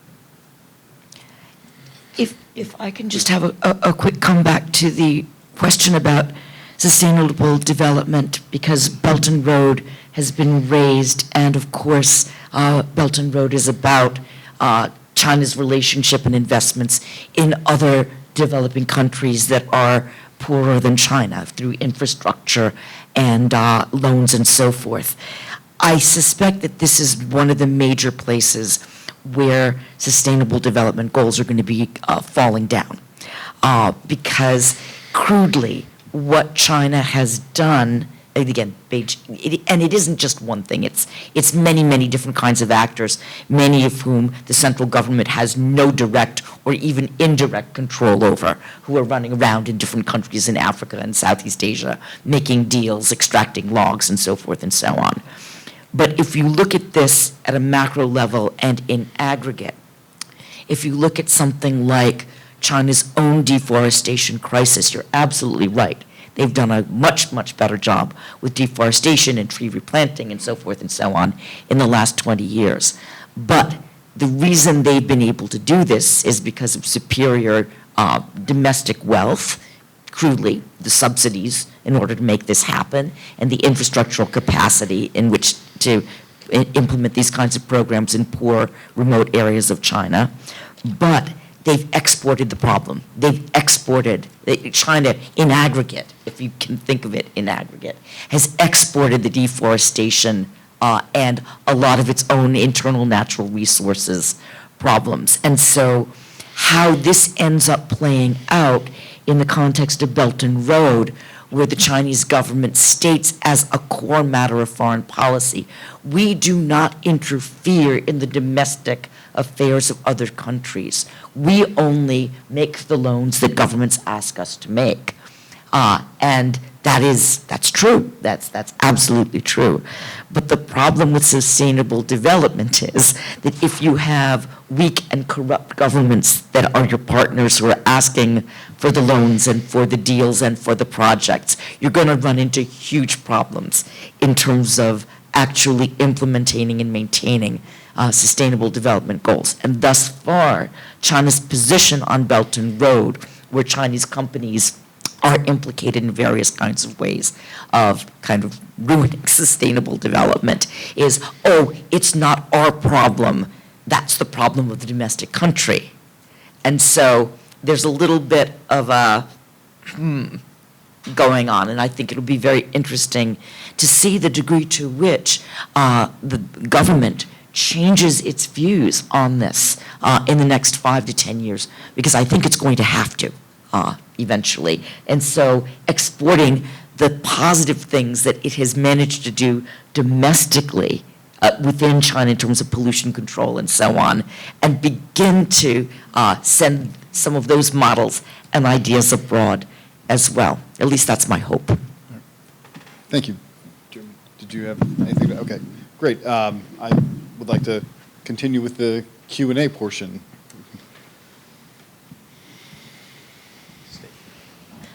If I can just have a quick comeback to the question about sustainable development, because Belt and Road has been raised, and of course, Belt and Road is about China's relationship and investments in other developing countries that are poorer than China through infrastructure and loans and so forth. I suspect that this is one of the major places where sustainable development goals are going to be falling down. Because crudely, what China has done, and again, and it isn't just one thing, it's many, many different kinds of actors, many of whom the central government has no direct or even indirect control over, who are running around in different countries in Africa and Southeast Asia, making deals, extracting logs, and so forth and so on. But if you look at this at a macro level and in aggregate, if you look at something like China's own deforestation crisis, you're absolutely right. They've done a much, much better job with deforestation and tree replanting and so forth and so on in the last 20 years. But the reason they've been able to do this is because of superior domestic wealth, crudely, the subsidies in order to make this happen, and the infrastructural capacity in which to implement these kinds of programs in poor, remote areas of China. But they've exported the problem. They've exported, China in aggregate, if you can think of it in aggregate, has exported the deforestation and a lot of its own internal natural resources problems. And so how this ends up playing out in the context of Belt and Road, where the Chinese government states as a core matter of foreign policy, we do not interfere in the domestic affairs of other countries. We only make the loans that governments ask us to make. And that's true. That's absolutely true. But the problem with sustainable development is that if you have weak and corrupt governments that are your partners who are asking for the loans and for the deals and for the projects, you're going to run into huge problems in terms of actually implementing and maintaining sustainable development goals. And thus far, China's position on Belt and Road, where Chinese companies are implicated in various kinds of ways of kind of ruining sustainable development, is, oh, it's not our problem, that's the problem of the domestic country. And so there's a little bit of a going on, and I think it'll be very interesting to see the degree to which the government changes its views on this in the next 5 to 10 years, because I think it's going to have to eventually. And so exporting the positive things that it has managed to do domestically within China in terms of pollution control and so on, and begin to send some of those models and ideas abroad as well. At least that's my hope. Thank you. Did you have anything? Okay, great. I would like to continue with the Q&A portion.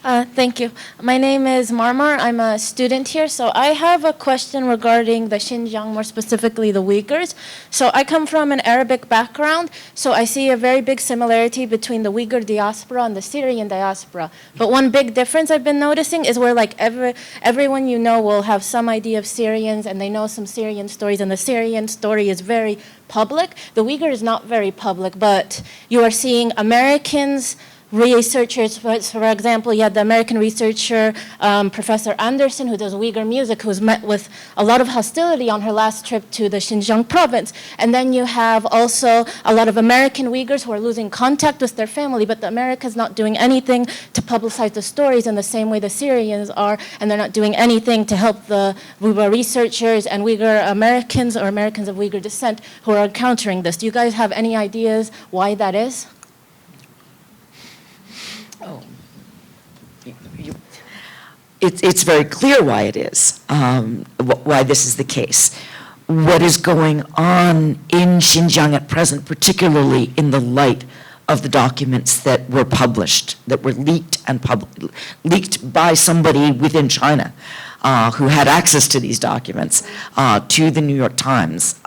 Thank you. My name is Marmar. I'm a student here. So I have a question regarding the Xinjiang, more specifically the Uyghurs. So I come from an Arabic background, so I see a very big similarity between the Uighur diaspora and the Syrian diaspora. But one big difference I've been noticing is where like everyone you know will have some idea of Syrians and they know some Syrian stories, and the Syrian story is very public. The Uyghur is not very public, but you are seeing Americans, researchers, for example, you had the American researcher, Professor Anderson, who does Uyghur music, who's met with a lot of hostility on her last trip to the Xinjiang province. And then you have also a lot of American Uyghurs who are losing contact with their family, but America's not doing anything to publicize the stories in the same way the Syrians are, and they're not doing anything to help the Uyghur researchers and Uyghur Americans or Americans of Uyghur descent who are encountering this. Do you guys have any ideas why that is? It's very clear why it is, why this is the case. What is going on in Xinjiang at present, particularly in the light of the documents that were published, that were leaked and leaked by somebody within China who had access to these documents to the New York Times,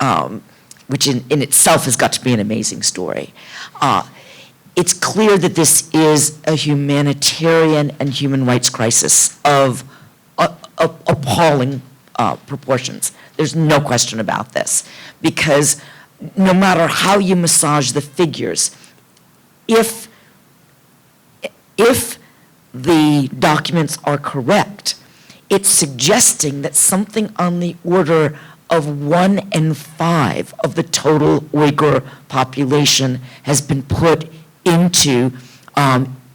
which in itself has got to be an amazing story. It's clear that this is a humanitarian and human rights crisis of appalling proportions. There's no question about this, because no matter how you massage the figures, if the documents are correct, it's suggesting that something on the order of 1 in 5 of the total Uyghur population has been put into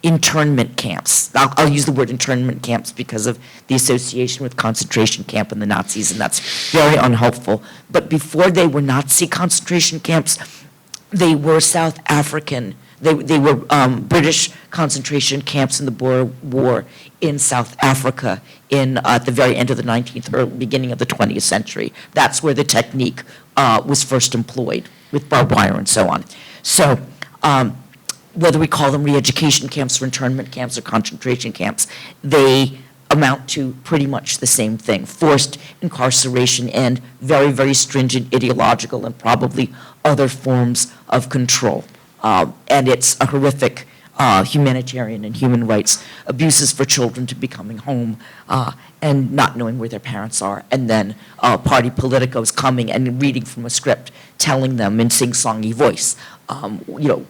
internment camps. I'll use the word internment camps because of the association with concentration camp and the Nazis, and that's very unhelpful. But before they were Nazi concentration camps, they were South African. They were British concentration camps in the Boer War in South Africa at the very end of the 19th or beginning of the 20th century. That's where the technique was first employed, with barbed wire and so on. So whether we call them re-education camps or internment camps or concentration camps, they amount to pretty much the same thing: forced incarceration and very, very stringent ideological and probably other forms of control. And it's a horrific humanitarian and human rights abuses for children to be coming home and not knowing where their parents are, and then party politicos coming and reading from a script, telling them in sing-songy voice,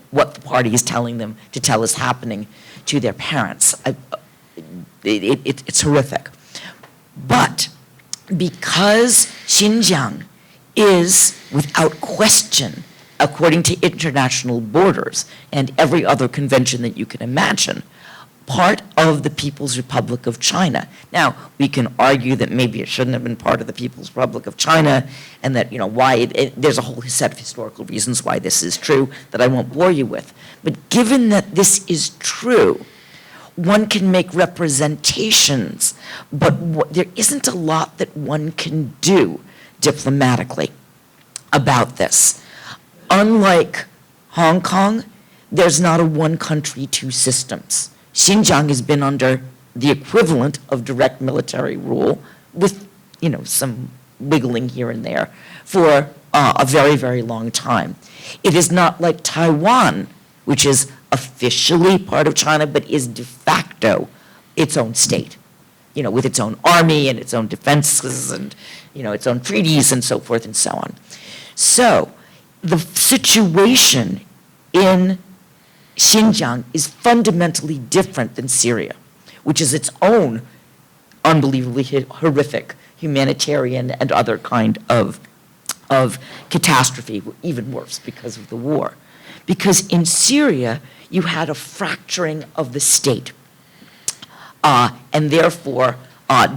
what the party is telling them to tell is happening to their parents. It's horrific. But because Xinjiang is, without question, according to international borders and every other convention that you can imagine, part of the People's Republic of China. Now, we can argue that maybe it shouldn't have been part of the People's Republic of China, and that, why there's a whole set of historical reasons why this is true that I won't bore you with. But given that this is true, one can make representations, but there isn't a lot that one can do diplomatically about this. Unlike Hong Kong, there's not a one country, two systems. Xinjiang has been under the equivalent of direct military rule with, some wiggling here and there for a very, very long time. It is not like Taiwan, which is officially part of China but is de facto its own state, with its own army and its own defenses and, its own treaties and so forth and so on. So the situation in Xinjiang is fundamentally different than Syria, which is its own unbelievably horrific humanitarian and other kind of catastrophe, even worse because of the war. Because in Syria, you had a fracturing of the state, and therefore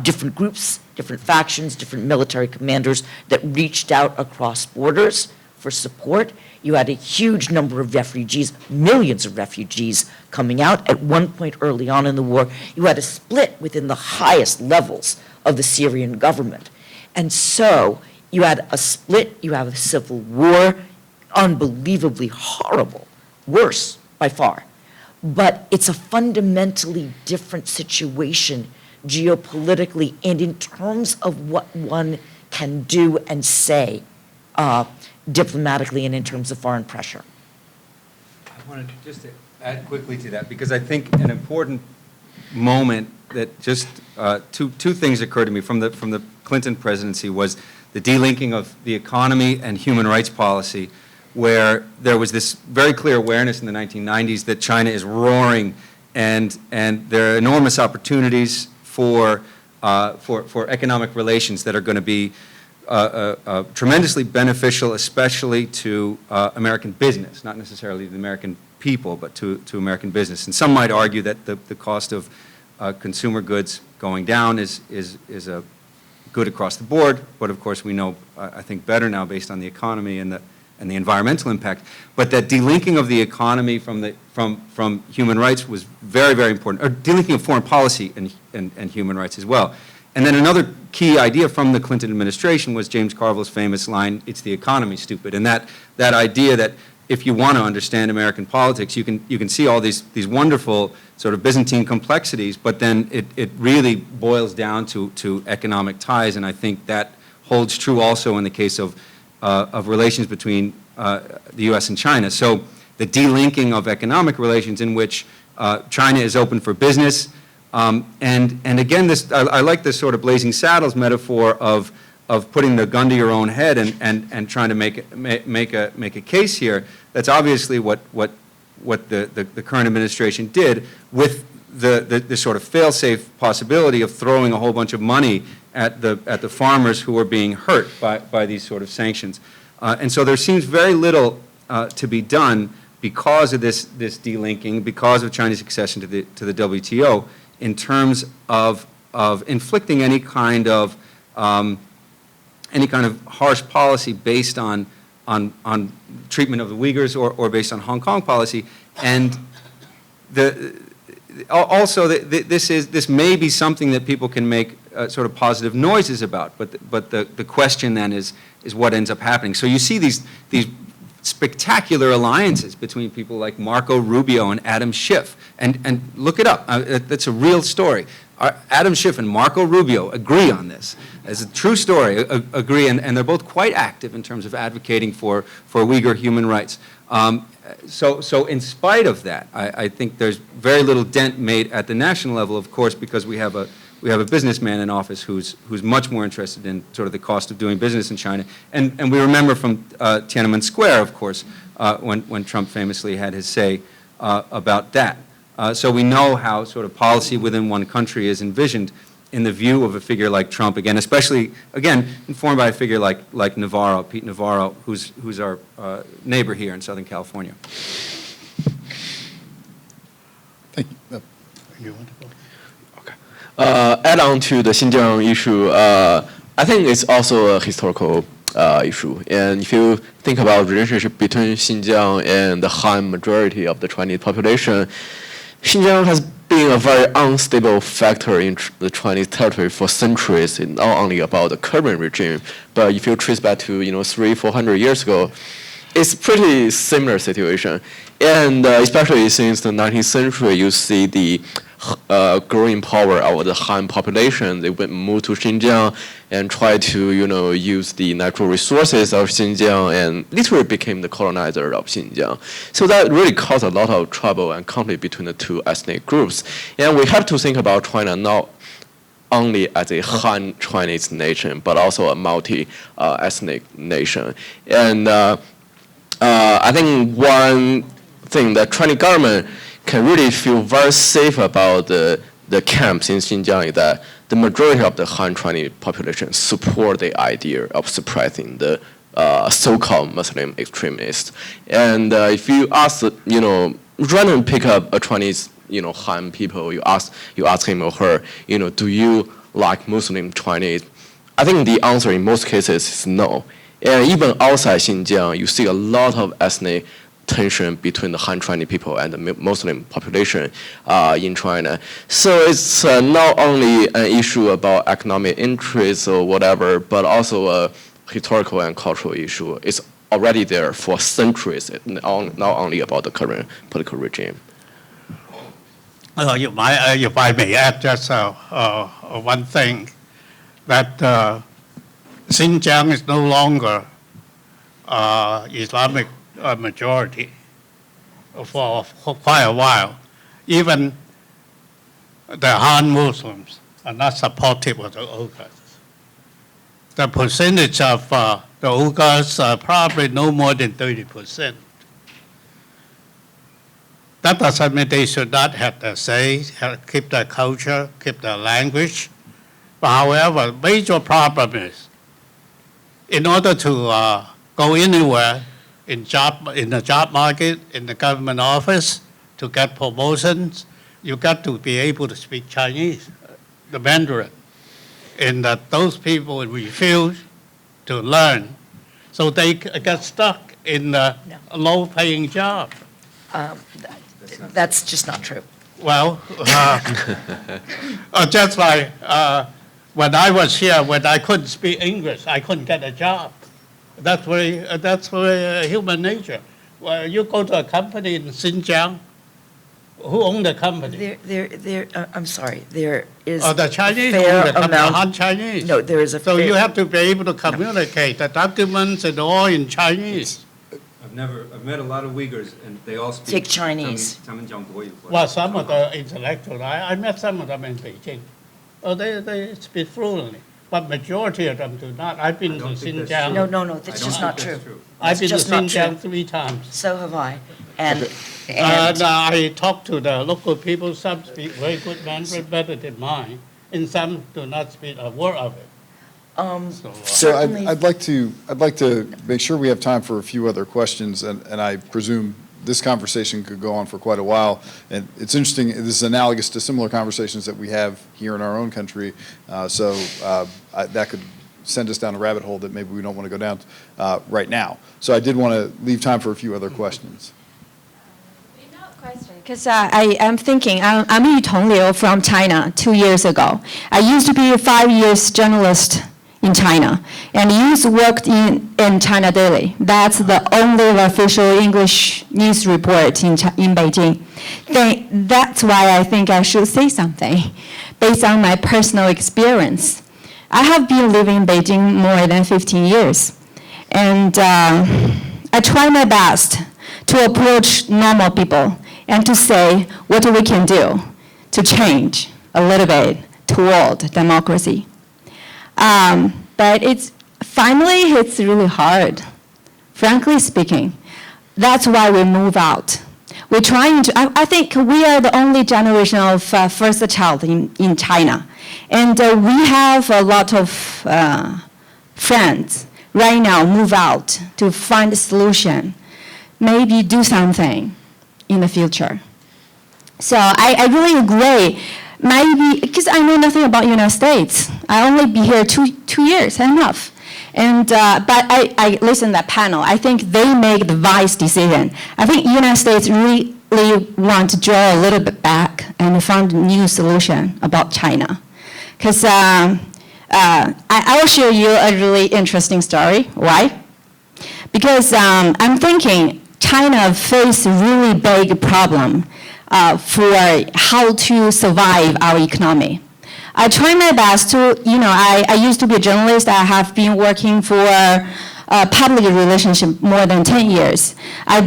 different groups, different factions, different military commanders that reached out across borders for support. You had a huge number of refugees, millions of refugees coming out. At one point early on in the war, you had a split within the highest levels of the Syrian government. And so you had a split, you have a civil war, unbelievably horrible, worse by far. But it's a fundamentally different situation geopolitically and in terms of what one can do and say diplomatically and in terms of foreign pressure. I wanted to just add quickly to that, because I think an important moment that just two things occurred to me from the Clinton presidency was the delinking of the economy and human rights policy, where there was this very clear awareness in the 1990s that China is roaring, and there are enormous opportunities for economic relations that are going to be tremendously beneficial, especially to American business, not necessarily the American people, but to American business. And some might argue that the cost of consumer goods going down is a good across the board, but of course we know, I think, better now based on the economy and the environmental impact. But that delinking of the economy from human rights was very, very important, or delinking of foreign policy and human rights as well. And then another key idea from the Clinton administration was James Carville's famous line, "It's the economy, stupid." And that idea that if you want to understand American politics, you can see all these wonderful sort of Byzantine complexities, but then it really boils down to economic ties, and I think that holds true also in the case of relations between the U.S. and China. So the delinking of economic relations in which China is open for business, and again, I like this sort of blazing saddles metaphor of putting the gun to your own head and trying to make a case here. That's obviously what the current administration did, with the sort of fail-safe possibility of throwing a whole bunch of money at the farmers who are being hurt by these sort of sanctions. And so there seems very little to be done because of this delinking, because of China's accession to the WTO, in terms of inflicting any kind of harsh policy based on treatment of the Uyghurs or based on Hong Kong policy. And also this may be something that people can make sort of positive noises about, but the question then is what ends up happening. So you see these spectacular alliances between people like Marco Rubio and Adam Schiff, and look it up. That's a real story. Adam Schiff and Marco Rubio agree on this. It's a true story, agree, and they're both quite active in terms of advocating for Uyghur human rights. So in spite of that, I think there's very little dent made at the national level, of course, because we have a businessman in office who's much more interested in sort of the cost of doing business in China. And we remember from Tiananmen Square, of course, when Trump famously had his say about that. So we know how sort of policy within one country is envisioned in the view of a figure like Trump, again, especially, again, informed by a figure like Navarro, Pete Navarro, who's our neighbor here in Southern California. Thank you. You want to go? Add on to the Xinjiang issue, I think it's also a historical issue. And if you think about the relationship between Xinjiang and the Han majority of the Chinese population, Xinjiang has been a very unstable factor in the Chinese territory for centuries, and not only about the current regime, but if you trace back to 300-400 years ago, it's pretty similar situation. And especially since the 19th century, you see the growing power of the Han population. They would move to Xinjiang and try to, use the natural resources of Xinjiang, and literally became the colonizer of Xinjiang. So that really caused a lot of trouble and conflict between the two ethnic groups. And we have to think about China not only as a Han Chinese nation, but also a multi-ethnic nation. And I think one thing that Chinese government can really feel very safe about the camps in Xinjiang is that the majority of the Han Chinese population support the idea of suppressing the so-called Muslim extremists. And if you ask, random pick up a Chinese, Han people, you ask him or her, do you like Muslim Chinese? I think the answer in most cases is no. And even outside Xinjiang, you see a lot of ethnic tension between the Han Chinese people and the Muslim population in China. So it's not only an issue about economic interests or whatever, but also a historical and cultural issue. It's already there for centuries, not only about the current political regime. If I may add just one thing, that Xinjiang is no longer Islamic majority for quite a while. Even the Han Muslims are not supportive of the Uyghurs. The percentage of the Uyghurs are probably no more than 30%. That doesn't mean they should not have their say, keep their culture, keep their language. But however, major problem is, in order to go anywhere in the job market, in the government office, to get promotions, you got to be able to speak Chinese, the Mandarin. And those people refuse to learn, so they get stuck in a low-paying job. That's just not true. Well, just like when I was here, when I couldn't speak English, I couldn't get a job. That's very human nature. Well, you go to a company in Xinjiang, who owns the company? I'm sorry, there is The Chinese a own fair the company, amount. Han Chinese. No, there is a So fair. you have to be able to communicate the documents and all in Chinese. I've met a lot of Uyghurs, and they all speak. Take Chinese. Well, some of the intellectuals, I met some of them in Beijing. Oh, they speak fluently, but majority of them do not. I've been to Xinjiang. No, that's just not true. I've been to just not Xinjiang true. 3 times. So have I. And I talked to the local people, some speak very good Mandarin, better than mine, and some do not speak a word of it. So Certainly. I'd like to make sure we have time for a few other questions, and I presume this conversation could go on for quite a while. And it's interesting, this is analogous to similar conversations that we have here in our own country. That could send us down a rabbit hole that maybe we don't want to go down right now. So I did want to leave time for a few other questions. Because I'm thinking, I'm Yutong Liu from China 2 years ago. I used to be a 5 years journalist in China, and worked in China Daily. That's the only official English news report in Beijing. That's why I think I should say something, based on my personal experience. I have been living in Beijing more than 15 years, and I try my best to approach normal people and to say what we can do to change a little bit toward democracy. But it's really hard, frankly speaking. That's why we move out. We're trying to, I think we are the only generation of first child in China. And we have a lot of friends right now move out to find a solution, maybe do something in the future. So I really agree. Maybe, because I know nothing about United States. I only be here two years, enough. And, but I listen to that panel. I think they make the wise decision. I think United States really want to draw a little bit back and find a new solution about China. Because I will show you a really interesting story. Why? Because I'm thinking China face a really big problem for how to survive our economy. I try my best to, I used to be a journalist. I have been working for public relationship more than 10 years. I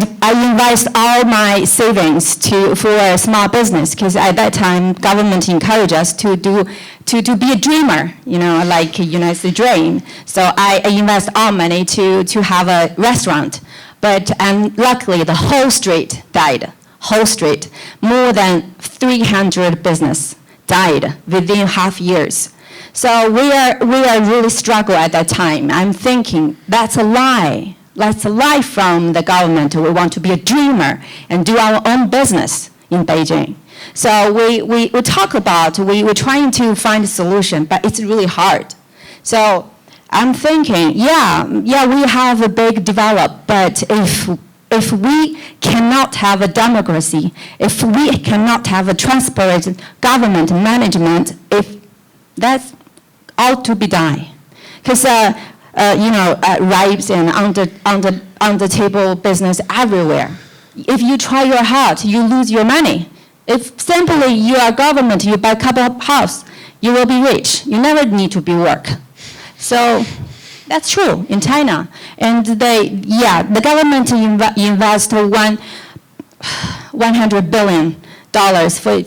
invest all my savings for small business, because at that time, government encouraged us to be a dreamer, like United States dream. So I invest all money to have a restaurant. But luckily, the whole street died. Whole street, more than 300 business died within half years. So we are really struggle at that time. I'm thinking that's a lie. That's a lie from the government. We want to be a dreamer and do our own business in Beijing. So we talk about, we're trying to find a solution, but it's really hard. So I'm thinking, yeah, we have a big develop, but if we cannot have a democracy, if we cannot have a transparent government management, if that's all to be done. Because, rapes and on the table business everywhere. If you try your hard, you lose your money. If simply you are government, you buy a couple of house, you will be rich. You never need to be work. So that's true in China. And the government invest $100 billion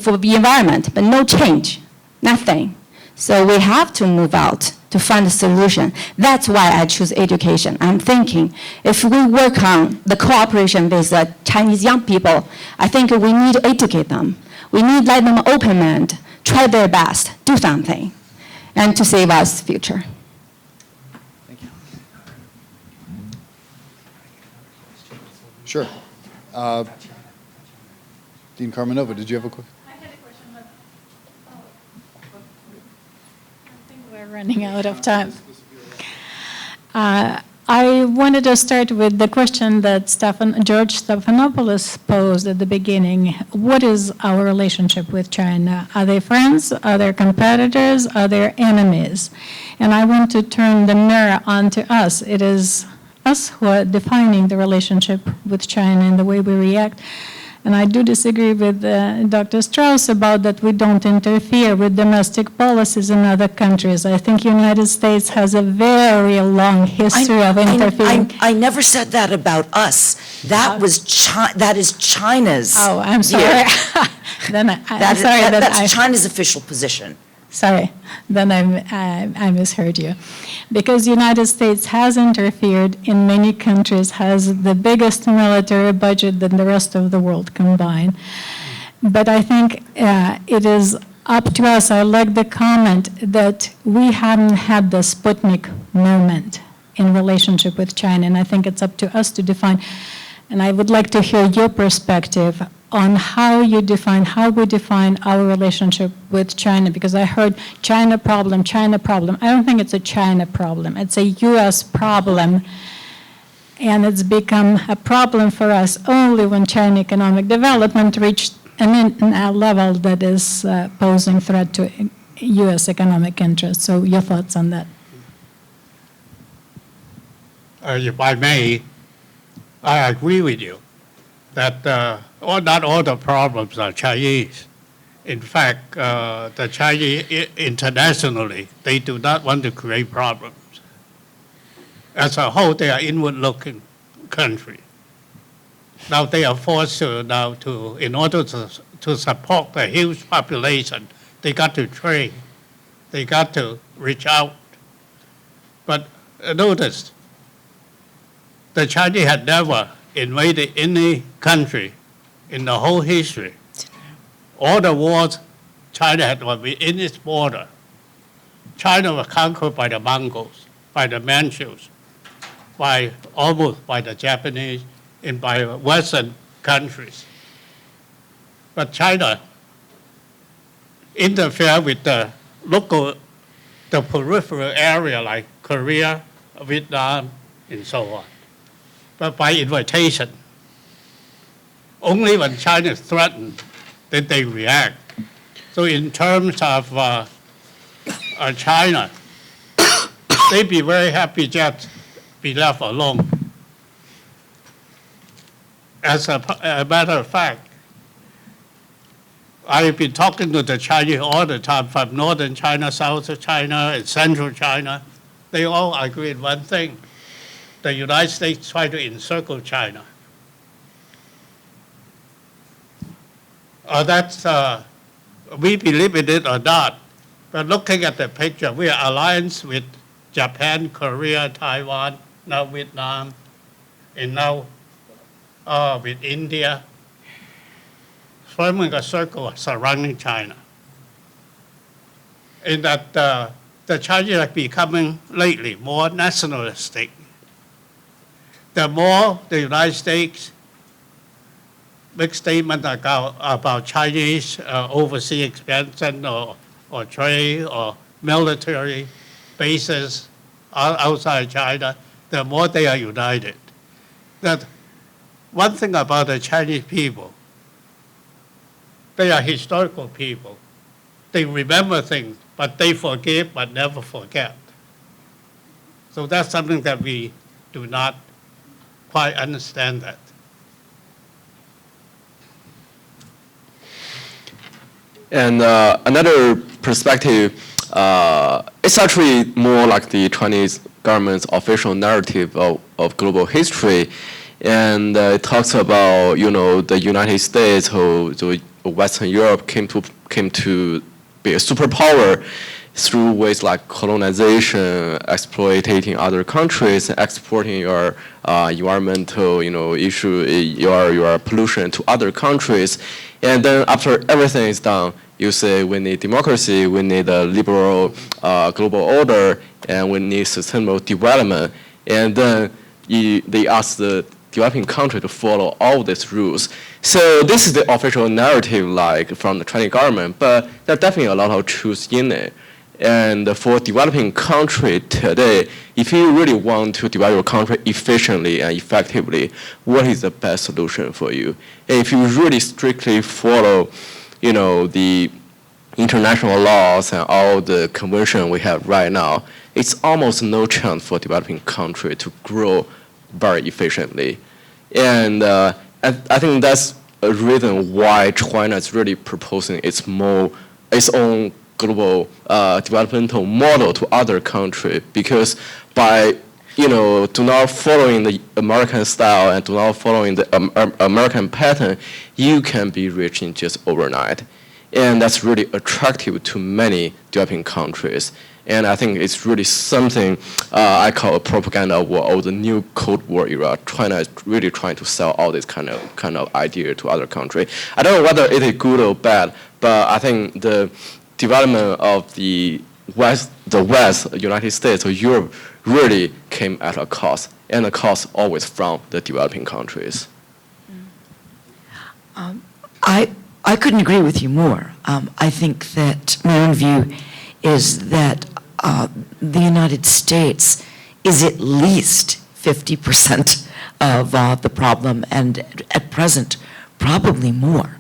for the environment, but no change, nothing. So we have to move out to find a solution. That's why I choose education. I'm thinking if we work on the cooperation with the Chinese young people, I think we need to educate them. We need to let them open mind, try their best, do something, and to save us future. Sure. Dean Carmenova, did you have a question? I had a question, but I think we're running out of time. I wanted to start with the question that George Stephanopoulos posed at the beginning. What is our relationship with China? Are they friends? Are they competitors? Are they enemies? And I want to turn the mirror onto us. It is us who are defining the relationship with China and the way we react. And I do disagree with Dr. Strauss about that we don't interfere with domestic policies in other countries. I think the United States has a very long history of interfering. I never said that about us. That that is China's. Oh, I'm sorry. Then I'm sorry that that's China's official position. Sorry, then I misheard you. Because the United States has interfered in many countries, has the biggest military budget than the rest of the world combined. But I think it is up to us. I like the comment that we haven't had the Sputnik moment in relationship with China, and I think it's up to us to define. And I would like to hear your perspective on how we define our relationship with China, because I heard China problem. I don't think it's a China problem. It's a U.S. problem, and it's become a problem for us only when China economic development reached a level that is posing threat to U.S. economic interests. So your thoughts on that? If I may, I agree with you that not all the problems are Chinese. In fact, the Chinese internationally, they do not want to create problems. As a whole, they are inward-looking country. Now they are forced to in order to support the huge population, they got to train, they got to reach out. But notice, the Chinese had never invaded any country in the whole history. All the wars China had within its border. China was conquered by the Mongols, by the Manchus, almost by the Japanese, and by Western countries. But China interfered with the peripheral area like Korea, Vietnam, and so on. But by invitation. Only when China is threatened did they react. So in terms of China, they'd be very happy just be left alone. As a matter of fact, I've been talking to the Chinese all the time from northern China, southern China, and central China. They all agree on one thing. The United States tried to encircle China. We believe in it or not, but looking at the picture, we are alliance with Japan, Korea, Taiwan, now Vietnam, and now with India, forming a circle surrounding China. And that the Chinese are becoming lately more nationalistic. The more the United States make statement about Chinese overseas expansion or trade or military bases outside China, the more they are united. That one thing about the Chinese people, they are historical people. They remember things, but they forgive but never forget. So that's something that we do not quite understand that. And another perspective, it's actually more like the Chinese government's official narrative of global history. And it talks about, the United States or the Western Europe came to be a superpower through ways like colonization, exploiting other countries, exporting your environmental, issue, your pollution to other countries. And then after everything is done, you say we need democracy, we need a liberal global order, and we need sustainable development. And then they ask the developing country to follow all these rules. So this is the official narrative, like from the Chinese government, but there are definitely a lot of truth in it. And for developing country today, if you really want to develop your country efficiently and effectively, what is the best solution for you? And if you really strictly follow, the international laws and all the convention we have right now, it's almost no chance for developing country to grow very efficiently. And I think that's a reason why China is really proposing its own global developmental model to other countries, because by do not following the American style and do not following the American pattern, you can be rich in just overnight. And that's really attractive to many developing countries. And I think it's really something I call a propaganda war, or the new Cold War era. China is really trying to sell all this kind of idea to other countries. I don't know whether it is good or bad, but I think the development of the West, United States or Europe, really came at a cost, and the cost always from the developing countries. I couldn't agree with you more. I think that my own view is that the United States is at least 50% of the problem, and at present, probably more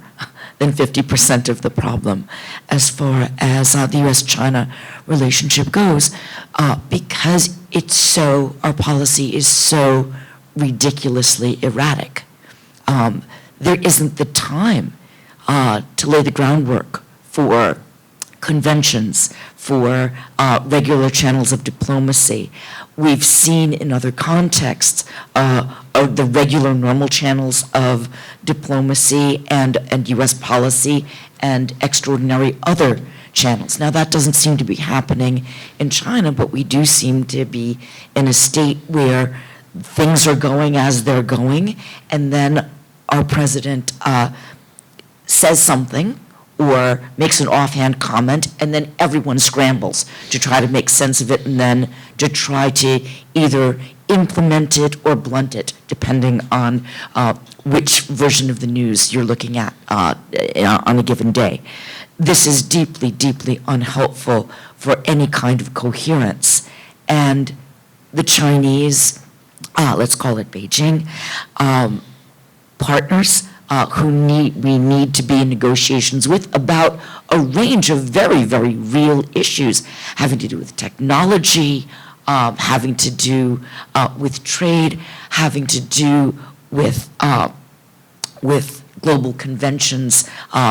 than 50% of the problem as far as the U.S.-China relationship goes, because our policy is so ridiculously erratic. There isn't the time to lay the groundwork for conventions, for regular channels of diplomacy. We've seen in other contexts the regular normal channels of diplomacy and U.S. policy and extraordinary other channels. Now, that doesn't seem to be happening in China, but we do seem to be in a state where things are going as they're going, and then our president says something or makes an offhand comment, and then everyone scrambles to try to make sense of it and then to try to either implement it or blunt it, depending on which version of the news you're looking at on a given day. This is deeply, deeply unhelpful for any kind of coherence. And the Chinese, let's call it Beijing, partners we need to be in negotiations with about a range of very, very real issues having to do with technology, having to do with trade, having to do with global conventions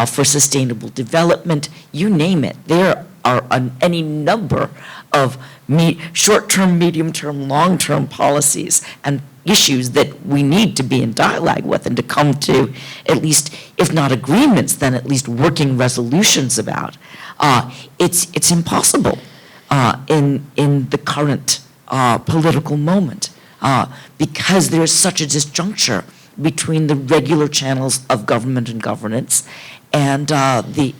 for sustainable development, you name it. There are any number of short-term, medium-term, long-term policies and issues that we need to be in dialogue with and to come to at least, if not agreements, then at least working resolutions about. It's impossible in the current political moment because there's such a disjuncture between the regular channels of government and governance and the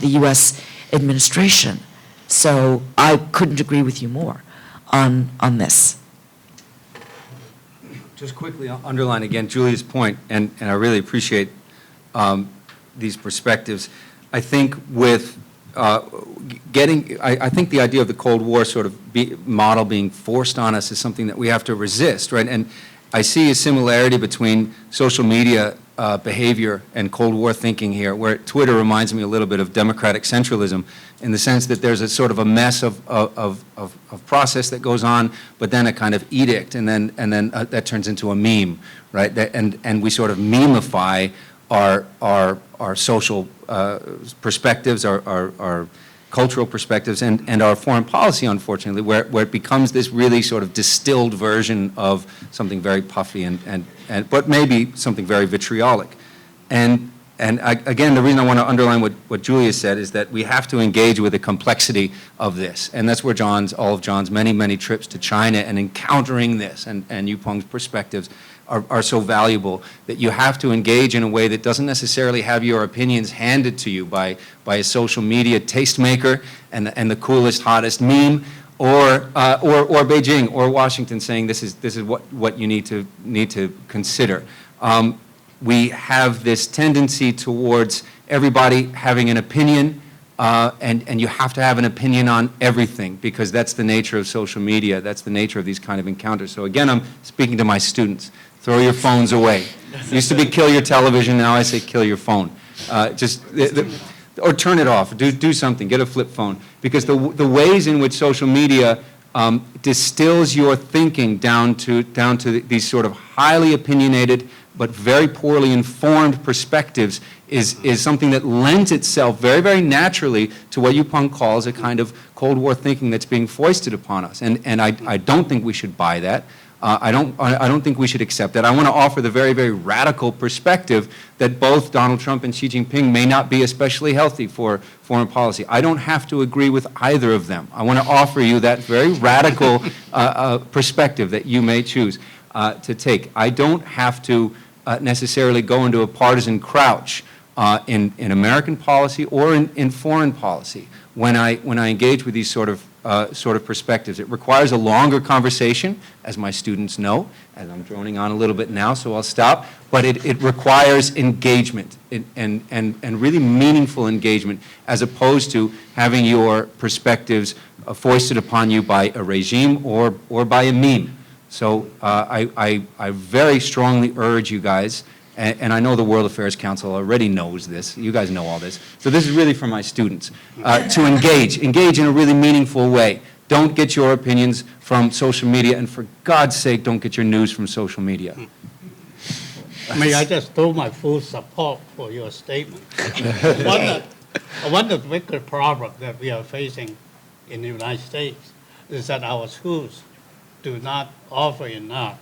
U.S. administration. So I couldn't agree with you more on this. Just quickly underline again Julia's point, and I really appreciate these perspectives. I think with I think the idea of the Cold War sort of model being forced on us is something that we have to resist, right? And I see a similarity between social media behavior and Cold War thinking here, where Twitter reminds me a little bit of democratic centralism in the sense that there's a sort of a mess of process that goes on, but then a kind of edict, and then that turns into a meme, right? And we sort of memify our social perspectives, our cultural perspectives, and our foreign policy, unfortunately, where it becomes this really sort of distilled version of something very puffy but maybe something very vitriolic. And again, the reason I want to underline what Julia said is that we have to engage with the complexity of this, and that's where all of John's many trips to China and encountering this and Yupeng's perspectives are so valuable, that you have to engage in a way that doesn't necessarily have your opinions handed to you by a social media tastemaker and the coolest, hottest meme, or Beijing or Washington saying this is what you need to consider. We have this tendency towards everybody having an opinion, and you have to have an opinion on everything, because that's the nature of social media. That's the nature of these kind of encounters. So again, I'm speaking to my students. Throw your phones away. It used to be kill your television. Now I say kill your phone. Or turn it off. Do something. Get a flip phone. Because the ways in which social media distills your thinking down to these sort of highly opinionated but very poorly informed perspectives is something that lends itself very, very naturally to what Yupeng calls a kind of Cold War thinking that's being foisted upon us. And I don't think we should buy that. I don't think we should accept that. I want to offer the very, very radical perspective that both Donald Trump and Xi Jinping may not be especially healthy for foreign policy. I don't have to agree with either of them. I want to offer you that very radical perspective that you may choose to take. I don't have to necessarily go into a partisan crouch in American policy or in foreign policy when I engage with these sort of perspectives. It requires a longer conversation, as my students know, and I'm droning on a little bit now, so I'll stop, but it requires engagement and really meaningful engagement, as opposed to having your perspectives foisted upon you by a regime or by a meme. So I very strongly urge you guys, and I know the World Affairs Council already knows this, you guys know all this, so this is really for my students, to engage in a really meaningful way. Don't get your opinions from social media, and for God's sake, don't get your news from social media. May I just throw my full support for your statement? One of the bigger problems that we are facing in the United States is that our schools do not offer enough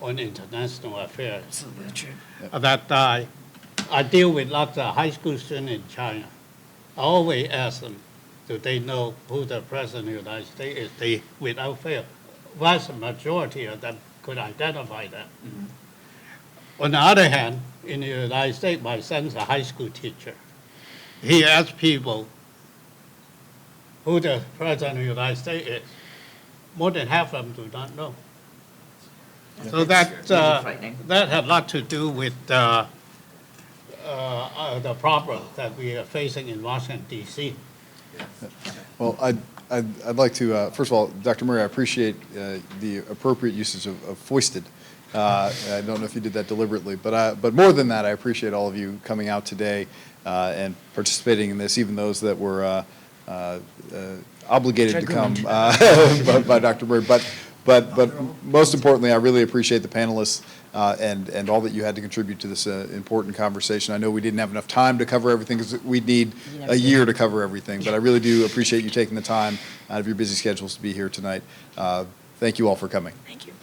on international affairs. Absolutely true. That I deal with lots of high school students in China. I always ask them, do they know who the President of the United States is? They, without fail, vast majority of them could identify that. Mm-hmm. On the other hand, in the United States, my son's a high school teacher. He asks people who the President of the United States is. More than half of them do not know. So that had a lot to do with the problem that we are facing in Washington, D.C. Well, I'd like to, first of all, Dr. Murray, I appreciate the appropriate usage of foisted. I don't know if you did that deliberately, but more than that, I appreciate all of you coming out today and participating in this, even those that were obligated to come by Dr. Murray. But most importantly, I really appreciate the panelists and all that you had to contribute to this important conversation. I know we didn't have enough time to cover everything because we'd need a year to cover everything, but I really do appreciate you taking the time out of your busy schedules to be here tonight. Thank you all for coming. Thank you.